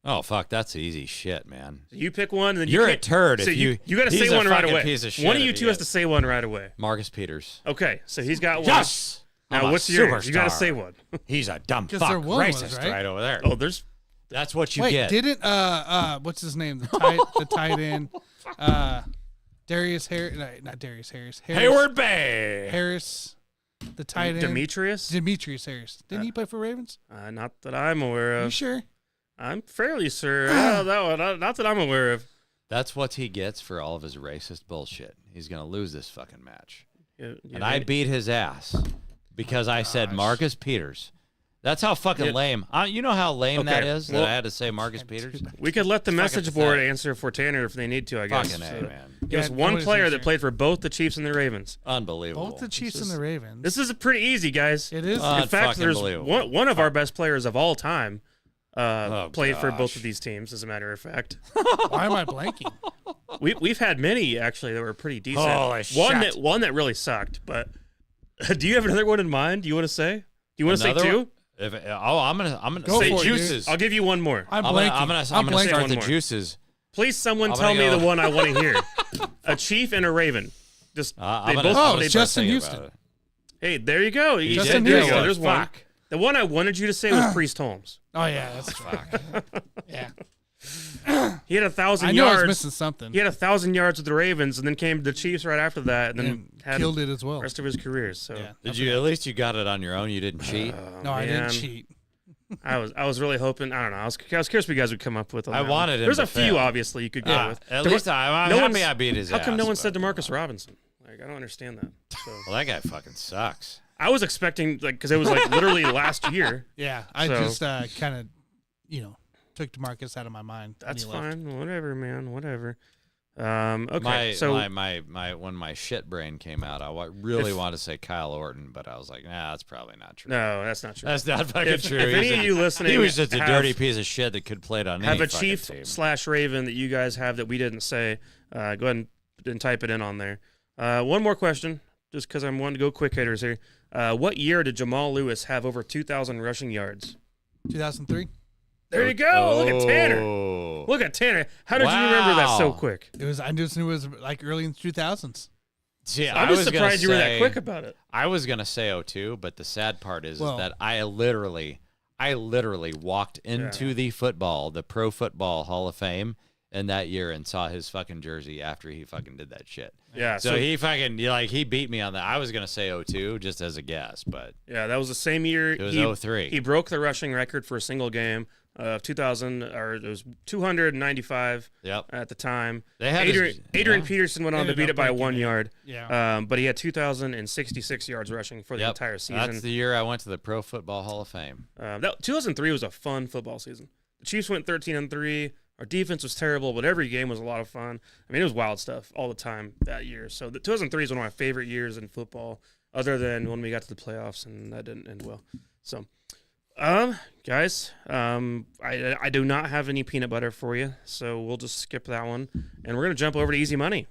Oh fuck, that's easy shit, man. So you pick one, and then You're you a turd So if you got to he's say a one right fucking away. piece of shit One of if you he two has to is. say one right away. Marcus Peters. Okay, so he's got one. Yes. Now I'm a what's yours? You got to superstar. say one. He's a dumb 'Cause fuck there one was, racist right? right over there. Oh, there's. That's what you Wait, get. didn't what's his name? The tight end, Darius Harris, not Darius Harris. Hayward Bay. Harris, the tight end. Demetrius. Demetrius Harris. Didn't he play for Ravens? Not that I'm aware You of. sure? I'm fairly sure. Yeah, that one. Not that I'm aware of. That's what he gets for all of his racist bullshit. He's gonna lose this fucking match. You And I beat his ass because I said Marcus Peters. That's how fucking Yeah. lame. You know how lame that Okay, is that well- I had to say Marcus Peters? We could let the Fucking message board pathetic. answer for Tanner if they need to, I guess. Fucking A, So, man. Give us Yeah, one nobody's player answering. that played for both the Chiefs and the Ravens. Unbelievable. Both the Chiefs and the Ravens. This is pretty easy, guys. It is. In fact, there's Unfucking-believable. one of our best players of all time Oh, played for both gosh. of these teams, as a matter of fact. Why am I blanking? We've had many, actually, that were pretty decent. Holy one shit. that really sucked, but do you have another one in mind? Do you want to say? Do you want to say Another two? one? I'm gonna Go say for it, dude. juices. I'll give you one more. I'm I'm blanking. gonna blanking. start One the more. juices. Please, someone I'm tell gonna me go- the one I want to hear. A Chief and a Raven. Just I'm they gonna- both. I'm gonna they start Justin thinking Houston. about it. Hey, there you go. You Justin there you Houston. go. There's one. Fuck. The one I wanted you to say was Priest Holmes. Oh yeah, that's fuck. Yeah, He had 1,000 I knew I was yards. missing something. He had 1,000 yards with the Ravens, and then came to the Chiefs right after that, and then and had killed it as well. the rest of his career. So Yeah. Did you at least you got it on your own? You didn't cheat. Oh, No, I didn't man. cheat. I was really hoping. I don't know. I was curious what you guys would come up with. On I that wanted one. him There's to a few fail. obviously you could go with. At There least were- I'm no happy one's- I beat his How ass. come no one but- said Demarcus Robinson? Like I don't understand that. So Well, that guy fucking sucks. I was expecting because it was like literally last year. Yeah, I So- just kind of, took DeMarcus out of my mind. when That's he left. fine. Whatever, man. Whatever. Okay. My so my when my shit brain came out, I really wanted to say Kyle Orton, but I was like, nah, that's probably not true. no, that's not true. That's not fucking If true. any He's of you listening, he was just a have- dirty piece of shit that could play it on have any a fucking Chief team. / Raven that you guys have that we didn't say, go ahead and type it in on there. One more question, just because I'm wanting to go quick hitters here. What year did Jamal Lewis have over 2,000 rushing yards? 2003. There you go. Look at Tanner. Oh. Look at Tanner. How did you remember that so Wow. quick? I just knew it was like early in the 2000s. See, I'm I just was gonna surprised you were that say- quick about it. I was gonna say 02, but the sad part is Well- that I literally walked into the Pro Football Hall of Fame in that year and saw his fucking jersey after he fucking did that shit. Yeah. So he fucking he beat me on that. I was gonna say 02 just as a guess, but yeah, that was the same year. it was he, 03. He broke the rushing record for a single game of 2,000, or it was 295 Yep. at the time. They had Adrian yeah. Peterson went on to Ended beat up it by breaking 1 it. yard. Yeah. But he had 2,066 yards rushing for the Yep. entire season. That's the year I went to the Pro Football Hall of Fame. That 2003 was a fun football season. The Chiefs went 13-3. Our defense was terrible, but every game was a lot of fun. I mean, it was wild stuff all the time that year. So the 2003 is one of my favorite years in football, other than when we got to the playoffs and that didn't end well. So, guys, I do not have any peanut butter for you, so we'll just skip that one, and we're gonna jump over to easy money.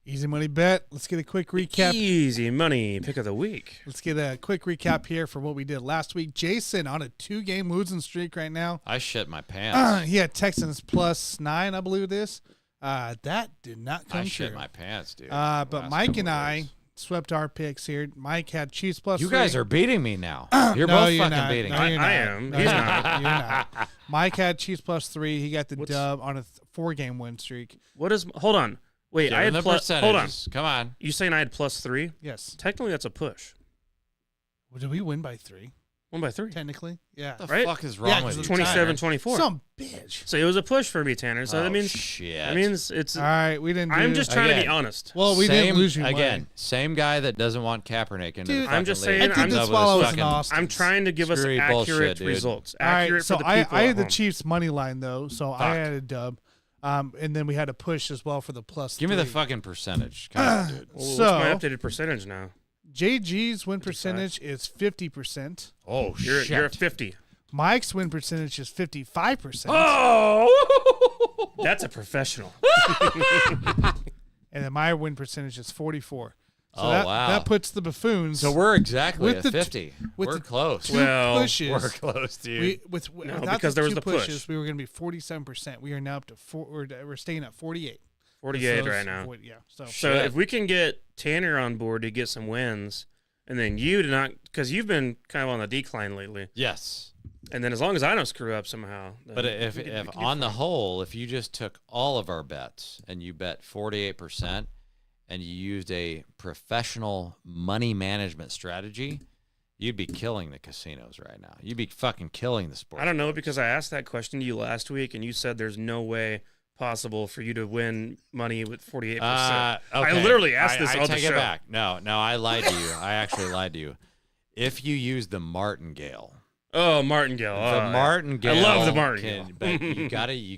Easy money bet. Let's get a quick recap. Easy money pick of the week. Let's get a quick recap here for what we did last week. Jason on a 2-game losing streak right now. I shit my pants. He had Texans +9, I believe it is. That did not come I true. shit my pants, dude. But Last Mike couple and I weeks. swept our picks here. Mike had Chiefs +3. You guys are beating me now. You're No, both you're fucking not. beating No, me. you're I not. am. No, He's you're not. You're not. Mike had Chiefs +3. He got the What's- dub on a 4-game win streak. What is? Hold on. Wait, Give I him had the plus. Hold on. percentages. Come on. You saying I had +3? Yes. Technically, that's a push. Well, did we win by 3? 1 by 3. Technically? Yeah. What the Right? fuck is Yeah, wrong 'cause with of you? the time. 27-24. Some bitch. So it was a push for me, Tanner. So that means shit. that means it's. All right, we didn't do I'm just trying to be Again. honest. Well, we Same- didn't lose you again. money. Same guy that doesn't want Kaepernick into Dude, the I'm fucking just league. saying, I did I'm this just- while I was fucking- in Austin. I'm trying to give us Screwy accurate bullshit, dude. results. All right, Accurate so for the people I at had the home. Chiefs money line though, so I Fuck. had a dub. And then we had a push as well for the +3. Give me the fucking percentage. Come on, dude. Well, So- what's my updated percentage now? JG's win percentage is 50%. Oh, You're at 50. Mike's win percentage is 55%. Oh, that's a professional. And then my win percentage is 44. So Oh, that, wow. that puts the Buffoons So we're exactly With at the t- 50. with We're the close. two Well, pushes. We're close, dude. No, without because the there was two the push. pushes, we were going to be 47%. We are now up to we're staying at 48. 48 So right it's now. 40, yeah. So So Shit. if we can get Tanner on board to get some wins, and then you to not, because you've been kind of on the decline lately, yes. and then as long as I don't screw up somehow. then But if we can be on the fine. whole, if you just took all of our bets and you bet 48% and you used a professional money management strategy, you'd be killing the casinos right now. You'd be fucking killing the sports. I don't know, because I asked that question to you last week, and you said there's no way possible for you to win money with 48%. I Okay. literally asked this I on the take show. it back. No, I lied to you. I actually lied to you. If you use the martingale, Oh, Martingale. the martingale, I love the martingale. but you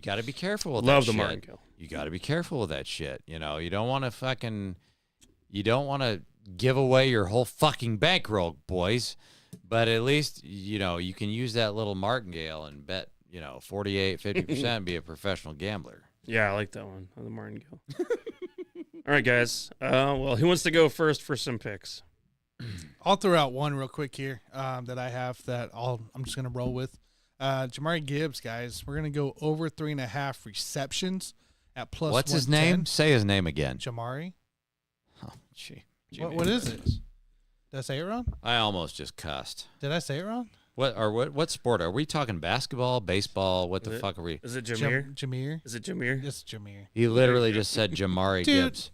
gotta be careful with Love that the shit. martingale. You gotta be careful with that shit. You know, you don't want to give away your whole fucking bankroll, boys. But at least you can use that little martingale and bet 48, 50%, be a professional gambler. Yeah, I like that one on the Martingale. All right, guys. Well, who wants to go first for some picks? I'll throw out one real quick here that I have that I'm just going to roll with. Jamari Gibbs, guys. We're going to go over 3.5 receptions. at plus. What's his name? Say his name again. Jamari. Oh, gee. What is it? Did I say it wrong? I almost just cussed. Did I say it wrong? What sport are we talking? Basketball, baseball? What the fuck are we? Is it Jameer? Jameer. Is it Jameer? It's Jameer. He literally just said Jamari Gibbs.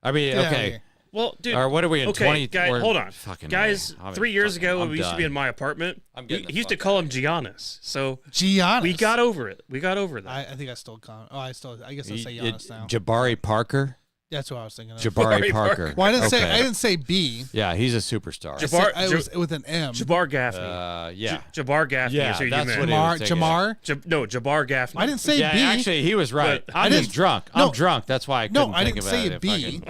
I mean, okay. Well, dude. Or what are we in? 20? Guys, hold on. Fucking guys, 3 years ago, I'm we used to be done. in my apartment. He used to call him Giannis. So Giannis. we got over it. We got over that. I think I still call. I guess I'll say Giannis now. Jabari Parker. That's what I was thinking of. Jabari Parker. Well, I didn't say B. Yeah, he's a superstar. I was with an M. Jabbar Gaffney. Yeah. Jabbar Gaffney. Yeah, is who that's you what meant. Jamar. Jabbar Gaffney. I didn't say Yeah, B. actually, he was right. But I'm just drunk. No. I'm drunk. That's why I couldn't think didn't of say it. B.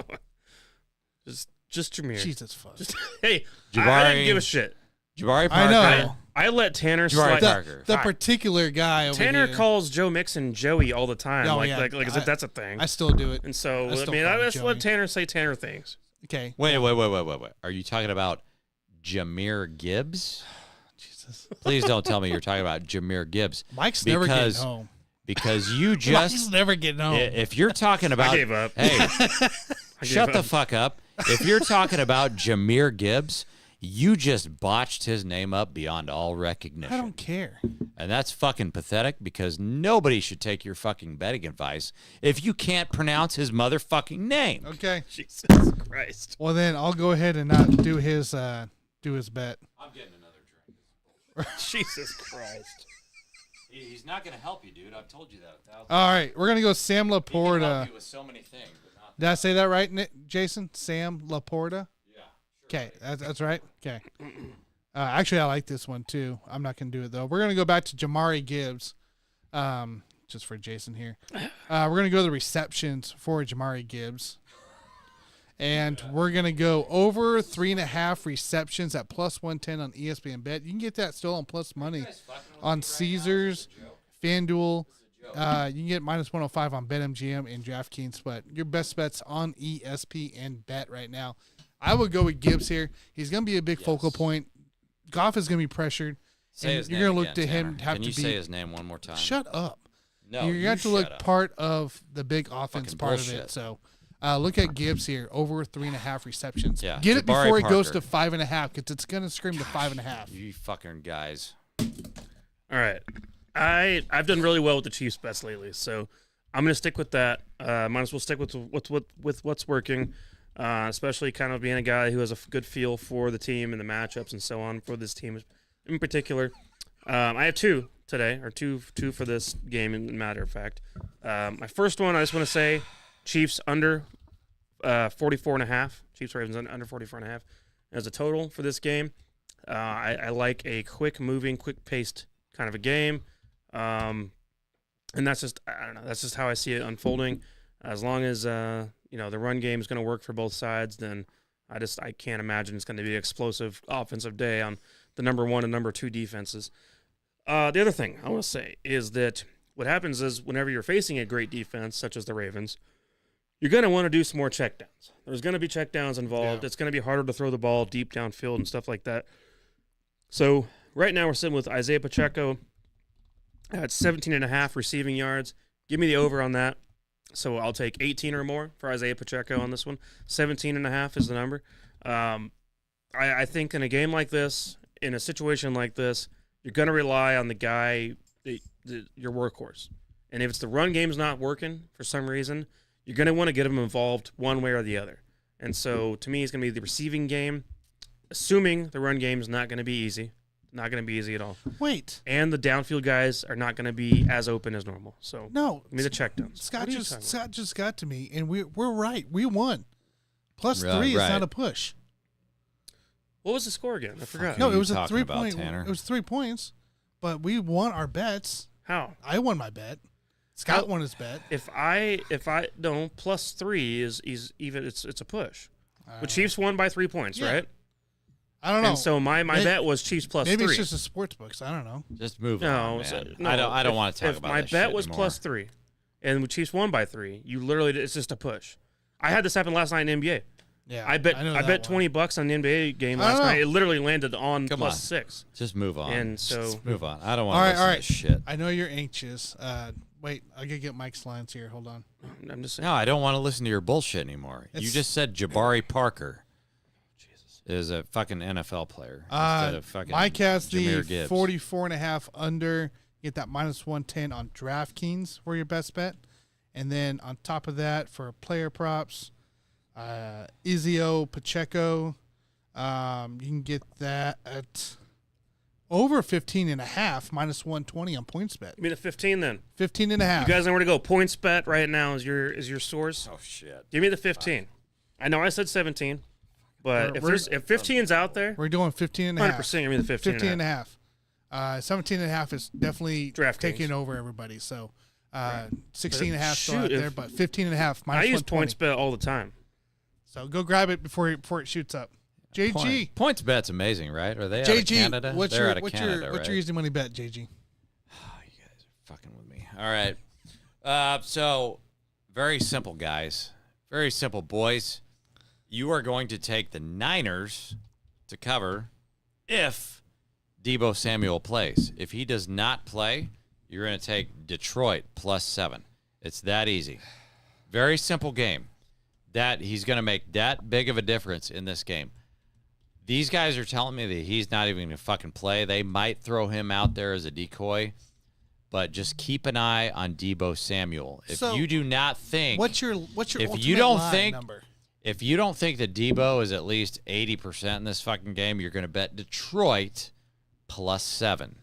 Just Jameer. Jesus fuck. Hey, I Jabari. didn't give a shit. Jabari Parker. I know. I let Tanner Jabari slide. Parker. The particular guy over Tanner here. calls Joe Mixon Joey all the time. Oh, like yeah. that's a thing. I still do it. And so, I still I call him just let Joey. Tanner say Tanner things. Okay. Wait. Are you talking about Jameer Gibbs? Jesus. Please don't tell me you're talking about Jameer Gibbs. Mike's never getting home. Because you Mike's just, never getting home. if you're talking about, I gave up. hey, shut the up. fuck up. If you're talking about Jameer Gibbs, you just botched his name up beyond all recognition. I don't care. And that's fucking pathetic because nobody should take your fucking betting advice if you can't pronounce his motherfucking name. Okay. Jesus Christ. Well, then I'll go ahead and not do his bet. I'm getting another drink. Jesus Christ. He's not going to help you, dude. I've told you that 1,000 All right, we're gonna go Sam He can help Laporta. you with so many things, but not Did I say that right, Jason? Sam Laporta. yeah. Okay, that's right. Okay. Actually, I like this one too. I'm not gonna do it though. We're gonna go back to Jamari Gibbs, just for Jason here. We're gonna go to the receptions for Jamari Gibbs, and we're gonna go over 3.5 receptions at plus 110 on ESPN Bet. You can get that still on plus money on Caesars, FanDuel. You can get minus 105 on BetMGM and DraftKings, but your best bet's on ESPN Bet right now. I would go with Gibbs here. He's going to be a big focal point. Goff is going to be pressured. Say and his you're name going to look again, to him Tanner. have Can to you be. say his name one more time? Shut up. No, you're going to have to look shut up. part of the big offense Fucking part of bullshit. it. So look at Gibbs here, over 3.5 receptions. Yeah, Get it Jabari before it goes Parker. to 5.5 because it's going to scream to 5.5. You fucking guys. All right. I've done really well with the Chiefs bets lately, so I'm gonna stick with that. Might as well stick with what's working, especially kind of being a guy who has a good feel for the team and the matchups and so on for this team in particular. I have two today, or two for this game, in matter of fact. My first one, I just want to say, Chiefs under 44.5. Chiefs Ravens under 44.5 as a total for this game. I like a quick moving, quick paced kind of a game. And that's just, I don't know, that's just how I see it unfolding. As long as, the run game is going to work for both sides, then I can't imagine it's going to be an explosive offensive day on the number 1 and number 2 defenses. The other thing I want to say is that what happens is whenever you're facing a great defense, such as the Ravens, you're going to want to do some more checkdowns. There's going to be checkdowns involved. Yeah. It's going to be harder to throw the ball deep downfield and stuff like that. So right now we're sitting with Isaiah Pacheco at 17.5 receiving yards. Give me the over on that. So I'll take 18 or more for Isaiah Pacheco on this one. 17.5 is the number. I think in a game like this, in a situation like this, you're going to rely on the guy, your workhorse. And if it's the run game's not working for some reason, you're going to want to get him involved one way or the other. And so to me, it's going to be the receiving game, assuming the run game is not going to be easy. Not going to be easy at all. Wait. And the downfield guys are not going to be as open as normal. So No. give me the checkdowns. Scott just got to me, and we're right. We won. Plus 3 is right. not a push. What was the score again? I forgot. No, are it you was a talking 3 about, point. Tanner? It was 3 points, but we won our bets. How? I won my bet. Scott won his bet. If I no, plus 3 is even. It's a push. The Chiefs won by 3 points, Yeah. right? I don't know. And so my bet was Chiefs plus Maybe 3. it's just a sports book. So I don't know. Just move No, on, so- man. no, I don't want to talk if about my this bet shit was anymore. plus 3, and the Chiefs won by 3, you literally it's just a push. I had this happen last night in NBA. Yeah, I bet know that one. $20 on the NBA game I last don't know. night. It literally landed on Come plus on. 6. Just move on. And so Just move on. I don't want All to right, listen all to right. this shit. I know you're anxious. Wait, I gotta get Mike's lines here. Hold on. I'm just saying. No, I don't want to listen to your bullshit anymore. You It's- just said Jabari Parker is a fucking NFL player instead of fucking Mike has Jahmyr the Gibbs. 44.5 under. Get that minus 110 on DraftKings for your best bet. And then on top of that, for player props, Izio Pacheco, you can get that at over 15.5, minus 120 on PointsBet. Give me the 15 then. 15.5. You guys know where to go. PointsBet right now is your source. Oh shit. Give me the 15. I know I said 17, but if 15's out there, We're doing 15.5. 100% give me the 15. 15.5. 17.5 is definitely DraftKings. taking over everybody. So 16.5 still out Shoot, there, but 15.5 minus I use 120. PointsBet all the time. So go grab it before it shoots up. JG. PointsBet's amazing, right? Are they out of JG, Canada? what's They're your out of Canada, what's right? your easy money bet, JG? Oh, you guys are fucking with me. All right. So very simple, guys. Very simple, boys. You are going to take the Niners to cover if Deebo Samuel plays. If he does not play, you're going to take Detroit plus 7. It's that easy. Very simple game. That he's going to make that big of a difference in this game. These guys are telling me that he's not even going to fucking play. They might throw him out there as a decoy, but just keep an eye on Deebo Samuel. If So, you do not think, What's your if ultimate you don't line think, number? if you don't think that Deebo is at least 80% in this fucking game, you're going to bet Detroit plus 7.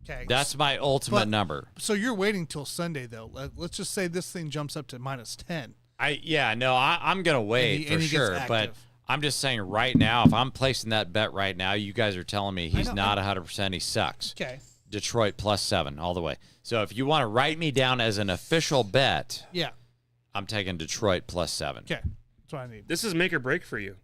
Okay. That's my ultimate number. So you're waiting till Sunday though. Let's just say this thing jumps up to minus 10. I'm going to wait and for he gets sure, but active. I'm just saying right now, if I'm placing that bet right now, you guys are telling me he's know, not 100%, he sucks. Okay. Detroit plus 7 all the way. So if you want to write me down as an official bet, Yeah. I'm taking Detroit plus 7. Okay. That's what I need. This is make or break for you.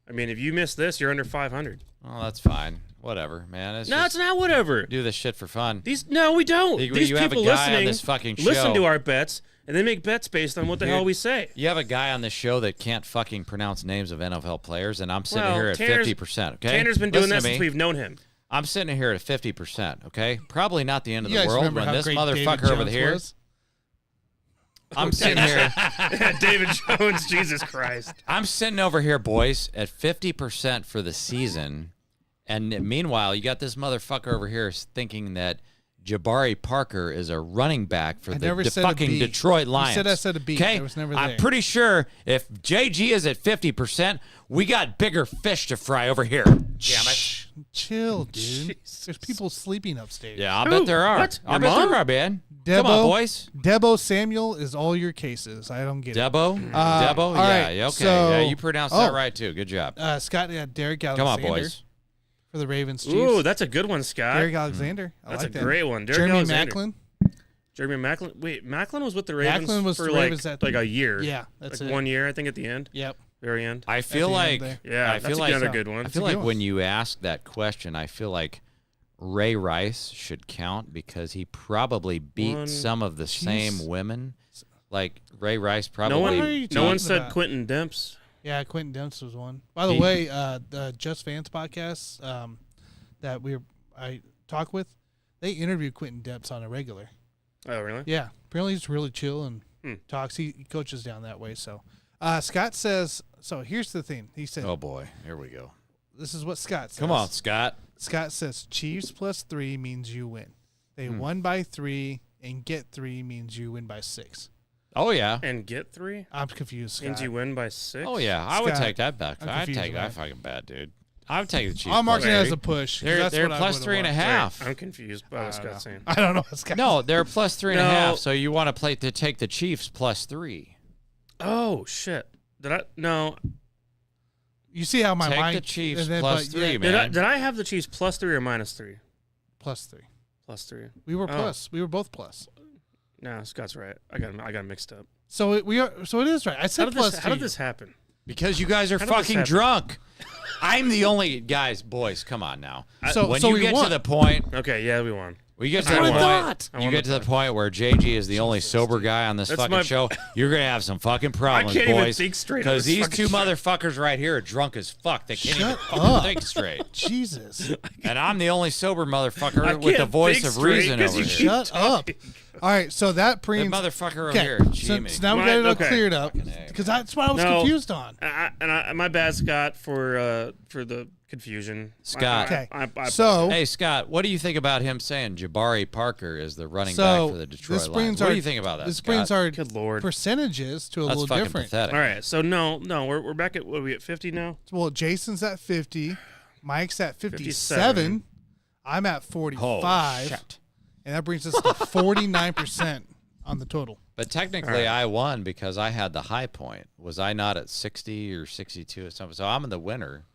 I mean, if you miss this, you're under 500. Well, that's fine. Whatever, man. No, it's not whatever. Do this shit for fun. No, we don't. You These have a people guy on listening this fucking listen show. to our bets, and they make bets based on what the Dude, hell we say. You have a guy on this show that can't fucking pronounce names of NFL players, and I'm sitting Well, here at Tanner's- 50%, okay? Tanner's been doing Listen that to since me. we've known him. I'm sitting here at 50%, okay? Probably not the end of You the guys world remember when how this great motherfucker David over Jones here. was? I'm sitting here. David Jones, Jesus Christ. I'm sitting over here, boys, at 50% for the season. And meanwhile, you got this motherfucker over here thinking that Jabari Parker is a running back for I never the said a fucking B. Detroit You Lions. said I said a B. Okay? I was never I'm there. pretty sure if JG is at 50%, we got bigger fish to fry over here. Damn it. Chill, dude. There's people sleeping upstairs. Yeah, I Who? bet there are. What? I Your bet mom? there are, man. Come on, boys. Debo Samuel is all your cases. I don't get it. Debo? Debo? all Yeah, right, okay. so- yeah, you pronounced that right, too. Good job. Scott, Derek Come Alexander on, boys. for the Ravens Chiefs. Ooh, that's a good one, Scott. Derek Alexander. I That's like a that. great one. Derek Jeremy Alexander. Maclin. Jeremy Macklin. Wait, Macklin was with the Ravens Maclin was for the like, Ravens at- like a year. Yeah, that's like it. 1 year, I think, at the end. Yep. Very end. I feel the like end there. Yeah, I that's feel like another good one. I feel a like good when one. you ask that question, I feel like Ray Rice should count because he probably beat One- some of the same women. Like Ray Rice No probably. one, What are you no one talking said about? Quentin Demps. Yeah, Quentin Demps was one. By the He- way, the Just Fans podcast that I talk with, they interview Quentin Demps on a regular. Oh, really? Yeah, apparently he's really chill and talks. He coaches down that way. So, Scott says. So here's the thing. He said, Oh boy, here we go. "This is what Scott says." Come on, Scott. Scott says Chiefs plus 3 means you win. They won by 3, and get 3 means you win by 6. Oh yeah. And get 3 I'm confused, Scott. means you win by 6. Oh yeah. I would Scott, take that back. I'm I'd confused take that about it. fucking bet, dude. I would take the Chiefs. I'm marking it plus as a 3. push. 'cause They're that's they're what I plus would've 3.5. I'm confused by what Scott's saying. I don't know what Scott. No, they're plus 3.5. No. So you want to play to take the Chiefs plus 3. Oh, shit. Did I? No. You see how my Take mind the Chiefs and then- plus but 3, yeah, man. Did I have the Chiefs plus 3 or minus 3? plus 3. Plus 3. We were Oh. plus. We were both plus. No, Scott's right. I got mixed up. So it is right. I How said did plus. this? to How did you. this happen? Because you guys are How did this fucking happen? drunk. I'm the only boys. Come on now. So- when so you we get won. to the point, Okay, yeah, we won. Well, you get That's to the what I point. thought. You get to the point where JG is the only sober guy on this That's fucking my- show. You're gonna have some fucking problems, can't even boys. think straight on Because this these fucking two show. motherfuckers right here are drunk as fuck. They can't even Shut fucking up. think straight. Jesus. And I'm the only sober I motherfucker with the can't voice think of straight reason 'cause over you here. keep Shut up. All right, so that The brings motherfucker over okay. here, So, Jimmy. so now we My- got it all okay. cleared up Fucking A, because man. that's what I was No. confused on. My bad, Scott, for the confusion. Scott. Okay. I So Hey, Scott, what do you think about him saying Jabari Parker is the running So, back for the Detroit this Lions? brings What our- do you think about that, this Scott? brings our Good Lord. percentages to a That's little fucking different. pathetic. All right, so no, we're back at what are we at 50 now? Well, Jason's at 50, Mike's at 57, 57. I'm at 45, shit. and that brings us to 49% on the total. But technically, I won because I had the high point. Was I not at 60 or 62 or something? So I'm the winner.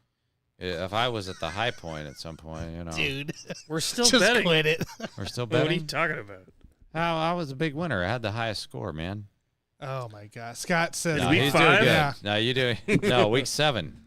If I was at the high point at some point, Dude, We're still just betting. quit it. we're still What are you betting. talking about? I was a big winner. I had the highest score, man. Oh my God, Scott says No, week he's 5? doing good. Yeah. No, you doing? No, week 7.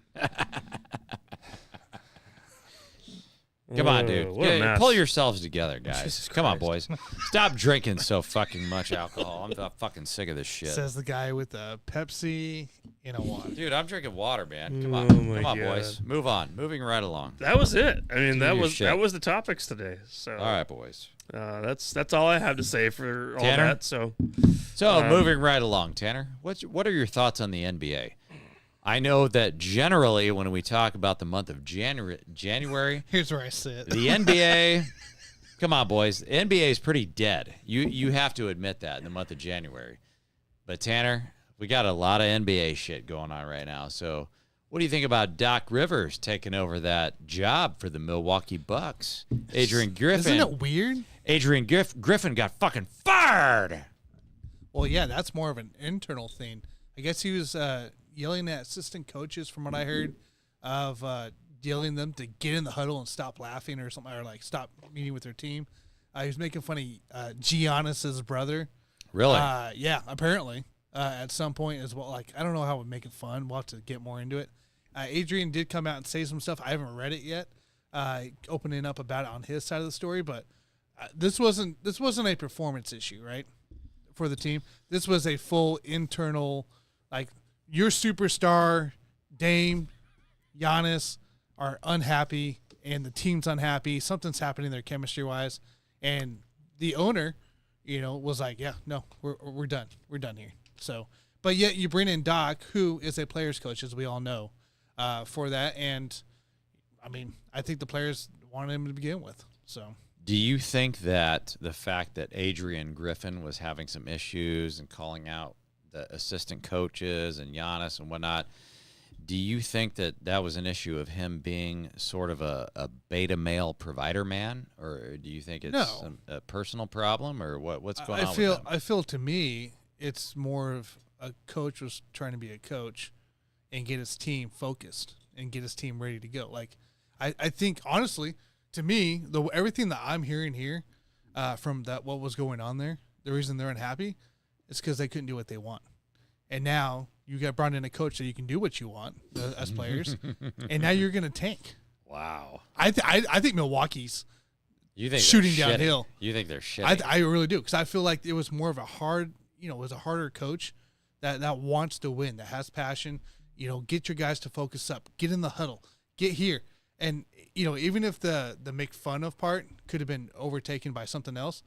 Come on, dude. What a mess. Pull yourselves together, guys. Jesus Come on, Christ. boys. Stop drinking so fucking much alcohol. I'm fucking sick of this shit. says the guy with the Pepsi in a water. Dude, I'm drinking water, man. Come on. Oh, my Come on, God. boys. Move on. Moving right along. That was it. I mean, Do your that shit. was the topics today. So All right, boys. that's all I have to say for all Tanner? that. So So, moving right along, Tanner. What are your thoughts on the NBA? I know that generally when we talk about the month of January, Here's where I sit. the NBA, come on, boys, the NBA is pretty dead. You have to admit that in the month of January. But Tanner, we got a lot of NBA shit going on right now. So, what do you think about Doc Rivers taking over that job for the Milwaukee Bucks? Adrian Griffin. Isn't it weird? Adrian Griffin got fucking fired. Well, yeah, that's more of an internal thing. I guess he was yelling at assistant coaches, from what I heard, of yelling them to get in the huddle and stop laughing or something, or like stop meeting with their team. He was making fun of Giannis's brother. Really? Yeah, apparently at some point as well. Like, I don't know how we're making fun. We'll have to get more into it. Adrian did come out and say some stuff. I haven't read it yet, opening up about it on his side of the story. But this wasn't a performance issue, right, for the team. This was a full internal, like, your superstar, Dame, Giannis, are unhappy, and the team's unhappy. Something's happening there chemistry-wise. And the owner, was like, yeah, no, we're done. We're done here. So, but yet you bring in Doc, who is a player's coach, as we all know, for that. And, I mean, I think the players wanted him to begin with. So, Do you think that the fact that Adrian Griffin was having some issues and calling out the assistant coaches and Giannis and whatnot, do you think that that was an issue of him being sort of a beta male provider man, or do you think it's a personal problem, or what's going on with him? I feel to me it's more of a coach was trying to be a coach and get his team focused and get his team ready to go. Like, I think honestly, to me, everything that I'm hearing here from that what was going on there, the reason they're unhappy is because they couldn't do what they want. And now you got brought in a coach that you can do what you want as players, and now you're going to tank. Wow. I think Milwaukee's You think shooting they're shitty. downhill. You think they're shitty? I really do, because I feel like it was more of a hard, it was a harder coach that wants to win, that has passion. Get your guys to focus up, get in the huddle, get here, and even if the make fun of part could have been overtaken by something else,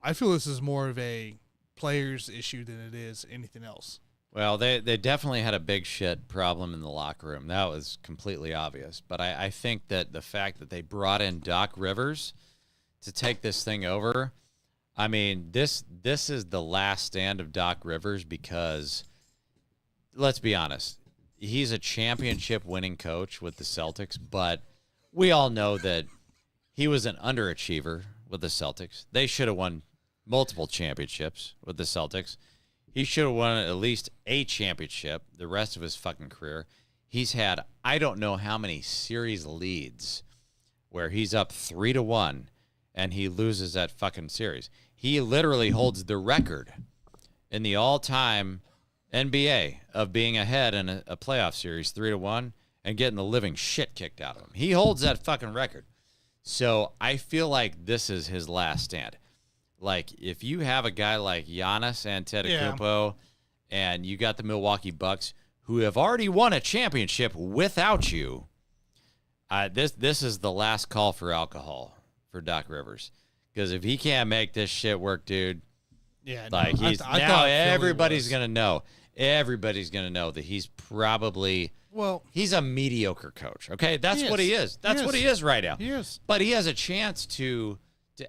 I feel this is more of a players issue than it is anything else. Well, they definitely had a big shit problem in the locker room. That was completely obvious. But I think that the fact that they brought in Doc Rivers to take this thing over, I mean, this is the last stand of Doc Rivers, because let's be honest, he's a championship winning coach with the Celtics, but we all know that he was an underachiever with the Celtics. They should have won multiple championships with the Celtics. He should have won at least a championship the rest of his fucking career. He's had, I don't know how many series leads where he's up 3-1 and he loses that fucking series. He literally holds the record in the all-time NBA of being ahead in a playoff series 3-1 and getting the living shit kicked out of him. He holds that fucking record. So I feel like this is his last stand. Like, if you have a guy like Giannis Antetokounmpo and you got the Milwaukee Bucks who have already won a championship without you, this is the last call for alcohol for Doc Rivers. Because if he can't make this shit work, dude, like now everybody's going to know. Everybody's going to know that he's probably he's a mediocre coach. Okay, that's what he is. That's what he is right now. He is. But he has a chance to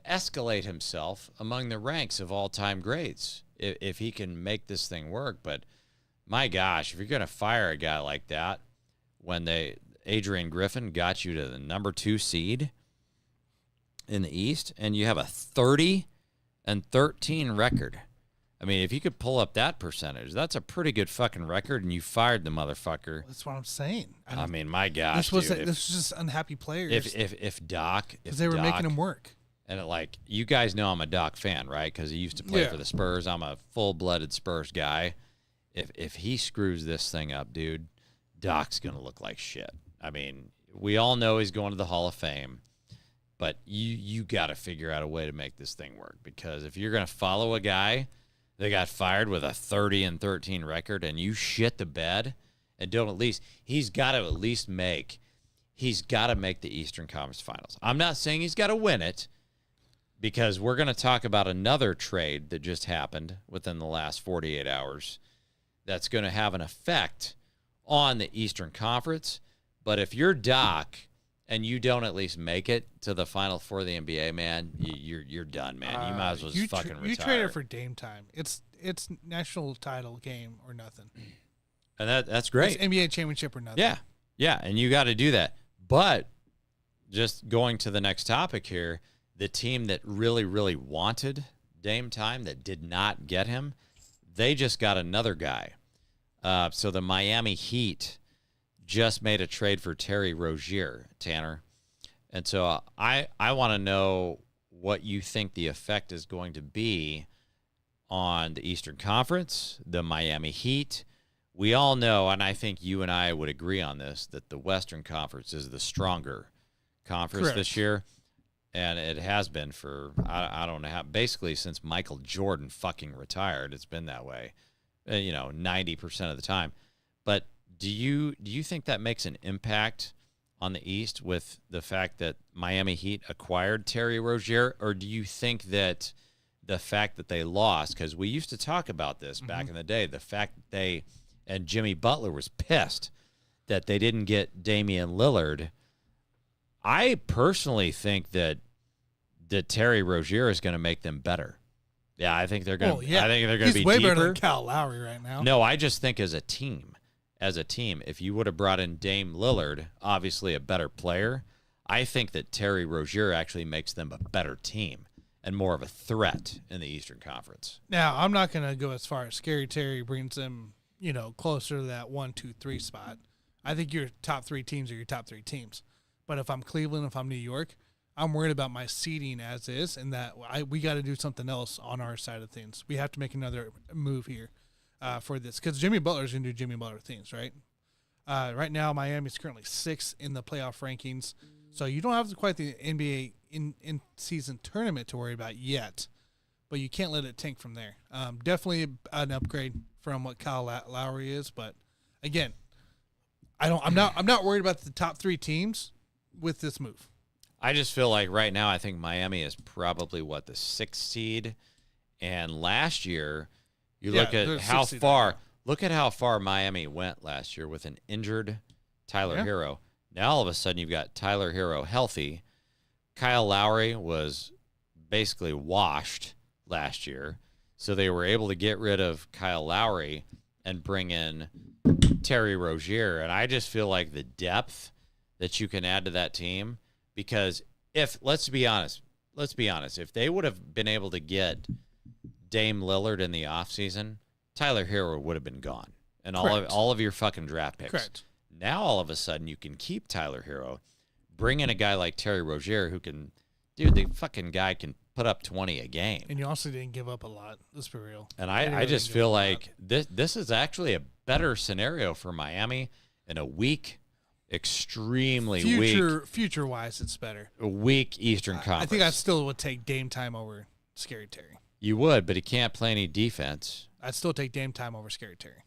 escalate himself among the ranks of all-time greats if he can make this thing work. But my gosh, if you're going to fire a guy like that when Adrian Griffin got you to the number 2 seed in the East and you have a 30-13 record. I mean, if you could pull up that percentage, that's a pretty good fucking record, and you fired the motherfucker. That's what I'm saying. I mean, my gosh, this was just unhappy players. If Doc, because they were making him work. And you guys know I'm a Doc fan, right? Because he used to play for the Spurs. I'm a full-blooded Spurs guy. If he screws this thing up, dude, Doc's gonna look like shit. I mean, we all know he's going to the Hall of Fame, but you got to figure out a way to make this thing work. Because if you're gonna follow a guy that got fired with a 30-13 record, and you shit the bed and don't he's got to make the Eastern Conference Finals. I'm not saying he's got to win it, because we're going to talk about another trade that just happened within the last 48 hours that's going to have an effect on the Eastern Conference. But if you're Doc and you don't at least make it to the Final Four of the NBA, man, you're done, man. You might as well just fucking retire. You traded for Dame time. It's national title game or nothing. And that's great. It's NBA championship or nothing. Yeah, and you got to do that. But just going to the next topic here, the team that really, really wanted Dame time that did not get him, they just got another guy. So the Miami Heat just made a trade for Terry Rozier, Tanner. And so I want to know what you think the effect is going to be on the Eastern Conference, the Miami Heat. We all know, and I think you and I would agree on this, that the Western Conference is the stronger conference this year. And it has been for, I don't know how, basically since Michael Jordan fucking retired, it's been that way, 90% of the time. But do you think that makes an impact on the East with the fact that Miami Heat acquired Terry Rozier? Or do you think that the fact that they lost, because we used to talk about this back in the day, the fact that and Jimmy Butler was pissed that they didn't get Damian Lillard. I personally think that Terry Rozier is going to make them better. Yeah, I think they're going. I think they're going to be way deeper. better than Kyle Lowry right now. No, I just think as a team, if you would have brought in Dame Lillard, obviously a better player, I think that Terry Rozier actually makes them a better team and more of a threat in the Eastern Conference. Now, I'm not going to go as far as Scary Terry brings them, closer to that 1, 2, 3 spot. I think your top 3 teams are your top 3 teams. But if I'm Cleveland, if I'm New York, I'm worried about my seeding as is, and that we got to do something else on our side of things. We have to make another move here for this, because Jimmy Butler's going to do Jimmy Butler things, right? Right now, Miami's currently 6th in the playoff rankings, so you don't have quite the NBA in-season tournament to worry about yet, but you can't let it tank from there. Definitely an upgrade from what Kyle Lowry is, but again, I'm not worried about the top 3 teams with this move. I just feel like right now I think Miami is probably the 6th seed, and last year look at how far Miami went last year with an injured Tyler Hero. Now all of a sudden you've got Tyler Hero healthy. Kyle Lowry was basically washed last year, so they were able to get rid of Kyle Lowry and bring in Terry Rozier, and I just feel like the depth that you can add to that team. Because let's be honest, if they would have been able to get Dame Lillard in the offseason, Tyler Hero would have been gone. And all of your fucking draft picks. Correct. Now all of a sudden you can keep Tyler Hero, bring in a guy like Terry Rozier who can, the fucking guy can put up 20 a game. And you also didn't give up a lot. Let's be real. And I just feel like this is actually a better scenario for Miami in a weak extremely future wise, it's better. weak Eastern Conference. I think I still would take Dame Time over Scary Terry. You would, but he can't play any defense. I'd still take Dame Time over Scary Terry.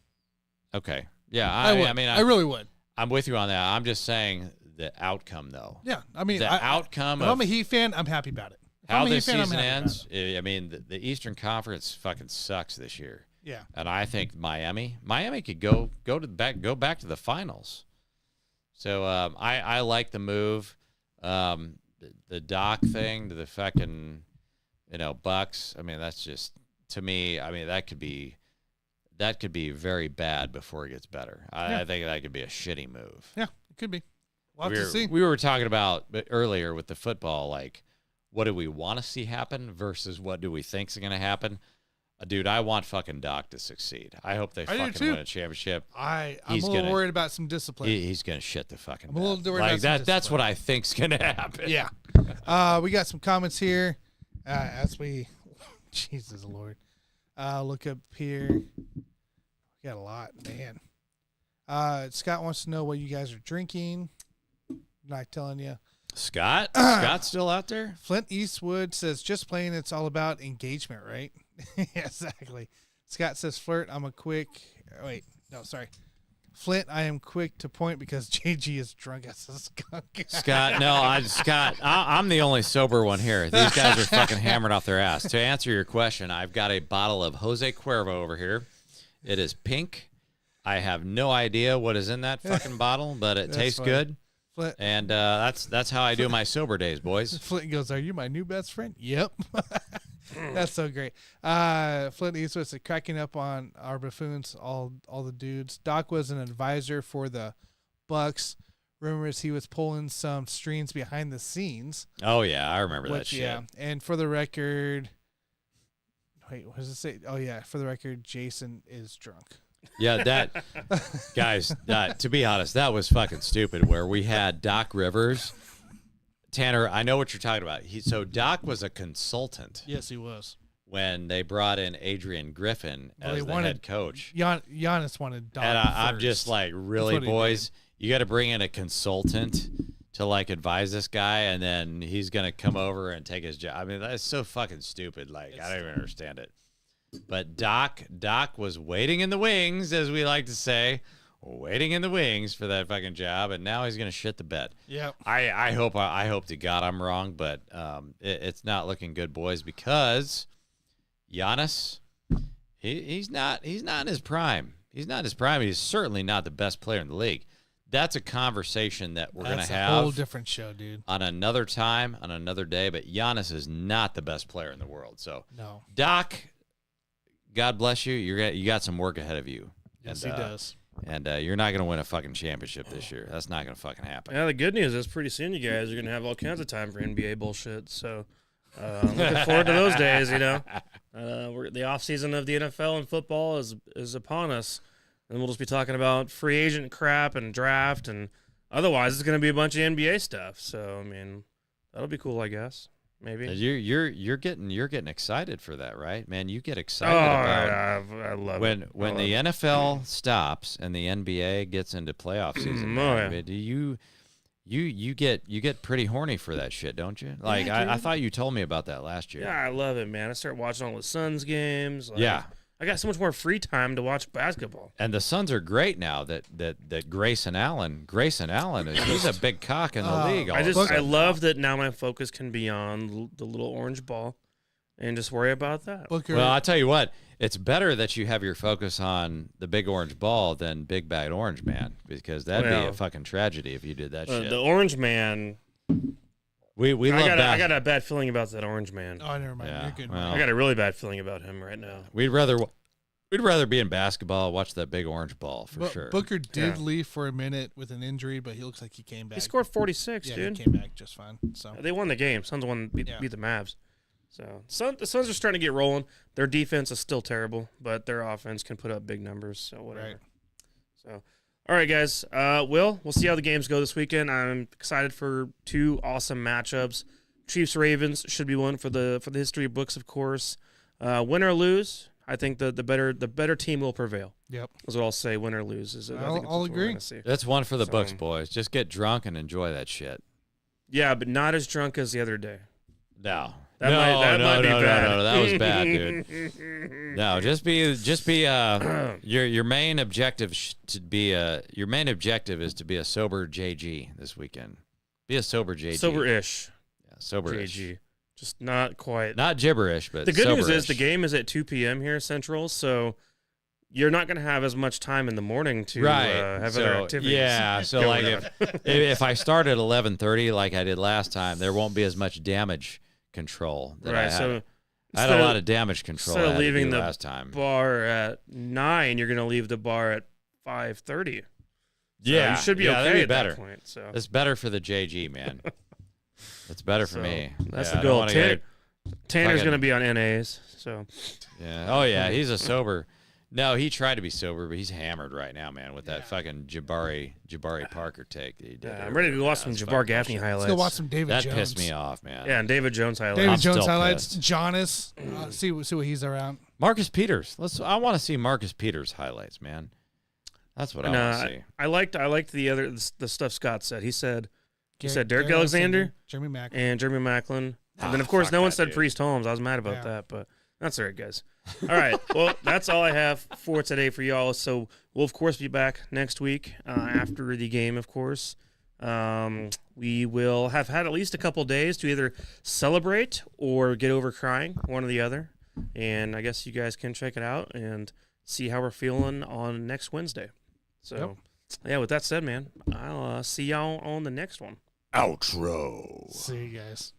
Okay. Yeah, I really would. I'm with you on that. I'm just saying the outcome, though. Yeah, I mean, the outcome if of I'm a Heat fan, I'm happy about it. how the season ends. I mean, the Eastern Conference fucking sucks this year. Yeah, and I think Miami could go back to the finals. So I like the move. The Doc thing to the fucking Bucks. I mean, that's just, to me. I mean, that could be very bad before it gets better. I think that could be a shitty move. Yeah, it could be. We'll have to see. We were talking about earlier with the football, like, what do we want to see happen versus what do we think is going to happen? Dude, I want fucking Doc to succeed. I hope they fucking win a championship. I'm a little worried about some discipline. He's going to shit the fucking bed. I'm a little worried about some discipline. That's what I think's going to happen. Yeah. We got some comments here as we, Jesus Lord, look up here. We got a lot, man. Scott wants to know what you guys are drinking. I'm not telling you. Scott's still out there? Flint Eastwood says, just playing, it's all about engagement, right? Exactly. Scott says, Flint, Flint, I am quick to point because JG is drunk as a skunk. Scott, I'm the only sober one here. These guys are fucking hammered off their ass. To answer your question, I've got a bottle of Jose Cuervo over here. It is pink. I have no idea what is in that fucking bottle, but it tastes good. Flint. And that's how I do my sober days, boys. Flint goes, are you my new best friend? Yep. That's so great. Flint Eastwood said, cracking up on our buffoons, all the dudes. Doc was an advisor for the Bucks. Rumors he was pulling some strings behind the scenes. Oh, yeah, I remember that shit. Yeah, and for the record, what does it say? Oh, yeah, for the record, Jason is drunk. Yeah, guys, to be honest, that was fucking stupid where we had Doc Rivers. Tanner, I know what you're talking about. So Doc was a consultant. Yes, he was. When they brought in Adrian Griffin as the head coach. Giannis wanted Doc and I'm first. just like, really, boys? You got to bring in a consultant to, like, advise this guy, and then he's going to come over and take his job. I mean, that's so fucking stupid. Like, I don't even understand it. But Doc was waiting in the wings, as we like to say, waiting in the wings for that fucking job, and now he's gonna shit the bed. Yeah. I hope to God I'm wrong, but it's not looking good, boys, because Giannis, he's not in his prime. He's not in his prime. He's certainly not the best player in the league. That's a conversation that we're gonna have. That's a whole different show, dude. On another time, on another day. But Giannis is not the best player in the world. So no, Doc, God bless you. You got some work ahead of you. Yes, he does. And you're not going to win a fucking championship this year. That's not going to fucking happen. Yeah, the good news is pretty soon you guys are going to have all kinds of time for NBA bullshit. So I'm looking forward to those days, the off season of the NFL and football is upon us. And we'll just be talking about free agent crap and draft. And otherwise, it's going to be a bunch of NBA stuff. So, I mean, that'll be cool, I guess. Maybe you're getting excited for that, right, man? You get excited about I love when it. When the NFL stops and the NBA gets into playoff season. You get pretty horny for that shit, don't you? Like, yeah, I thought you told me about that last year. Yeah, I love it, man. I start watching all the Suns games. Yeah. I got so much more free time to watch basketball. And the Suns are great now that Grayson Allen he's a big cock in the league. I love that now my focus can be on the little orange ball and just worry about that. Well, I'll tell you what, it's better that you have your focus on the big orange ball than Big Bad Orange Man, because that'd be a fucking tragedy if you did that shit. The Orange Man. I got a bad feeling about that Orange Man. Oh, never mind. Yeah, You're good. well, I got a really bad feeling about him right now. We'd rather be in basketball, watch that big orange ball for sure. Booker did leave for a minute with an injury, but he looks like he came back. He scored 46, dude. dude. He came back just fine. So they won the game. Suns beat the Mavs. So the Suns are starting to get rolling. Their defense is still terrible, but their offense can put up big numbers. So whatever. Right. So. All right, guys. We'll see how the games go this weekend. I'm excited for two awesome matchups. Chiefs Ravens should be one for the history books, of course. Win or lose, I think the better team will prevail. Yep. That's what I'll say. Win or lose. I think I'll that's what we're agree. gonna see. That's one for the So- books, boys. Just get drunk and enjoy that shit. Yeah, but not as drunk as the other day. No. That might be bad. No, that was bad, dude. No, just be your main objective is to be a sober JG this weekend. Be a sober JG. Sober-ish. Yeah, sober-ish. JG. Just not quite. Not gibberish, but The good news soberish. is the game is at 2 p.m. here Central, so you're not going to have as much time in the morning to have other activities. Yeah, so going like on. if I start at 11:30 like I did last time, there won't be as much damage control that I Right, had. so I had a lot of damage control I instead of had to leaving do the last time. bar at 9, you're going to leave the bar at 5:30. So Yeah, you should be that'd okay be at better. that point. So It's better for the JG, man. It's better for So, me. that's Yeah, the I don't goal. wanna get- Tanner's fucking- going to be on NAs. So Yeah. Oh yeah, he's a sober. No, he tried to be sober, but he's hammered right now, man, with that fucking Jabari Parker take that he did. I'm ready to go watch some That's Jabbar fucking Gaffney bullshit. highlights. Let's go watch some David That Jones. pissed me off, man. Yeah, and David Jones highlights. David I'm Jones still highlights. pissed. Jonas. See what he's around. Marcus Peters. I want to see Marcus Peters highlights, man. That's what I want to see. I liked the stuff Scott said. He said Derek Derek Alexander Jeremy Mack. and Jeremy Macklin. Ah, And then, of course, fuck no one that said dude. Priest Holmes. I was mad about Yeah. that, but that's all right, guys. All right. Well, that's all I have for today for y'all. So we'll, of course, be back next week after the game, of course. We will have had at least a couple days to either celebrate or get over crying, one or the other. And I guess you guys can check it out and see how we're feeling on next Wednesday. So, yeah, with that said, man, I'll see y'all on the next one. Outro. See you guys.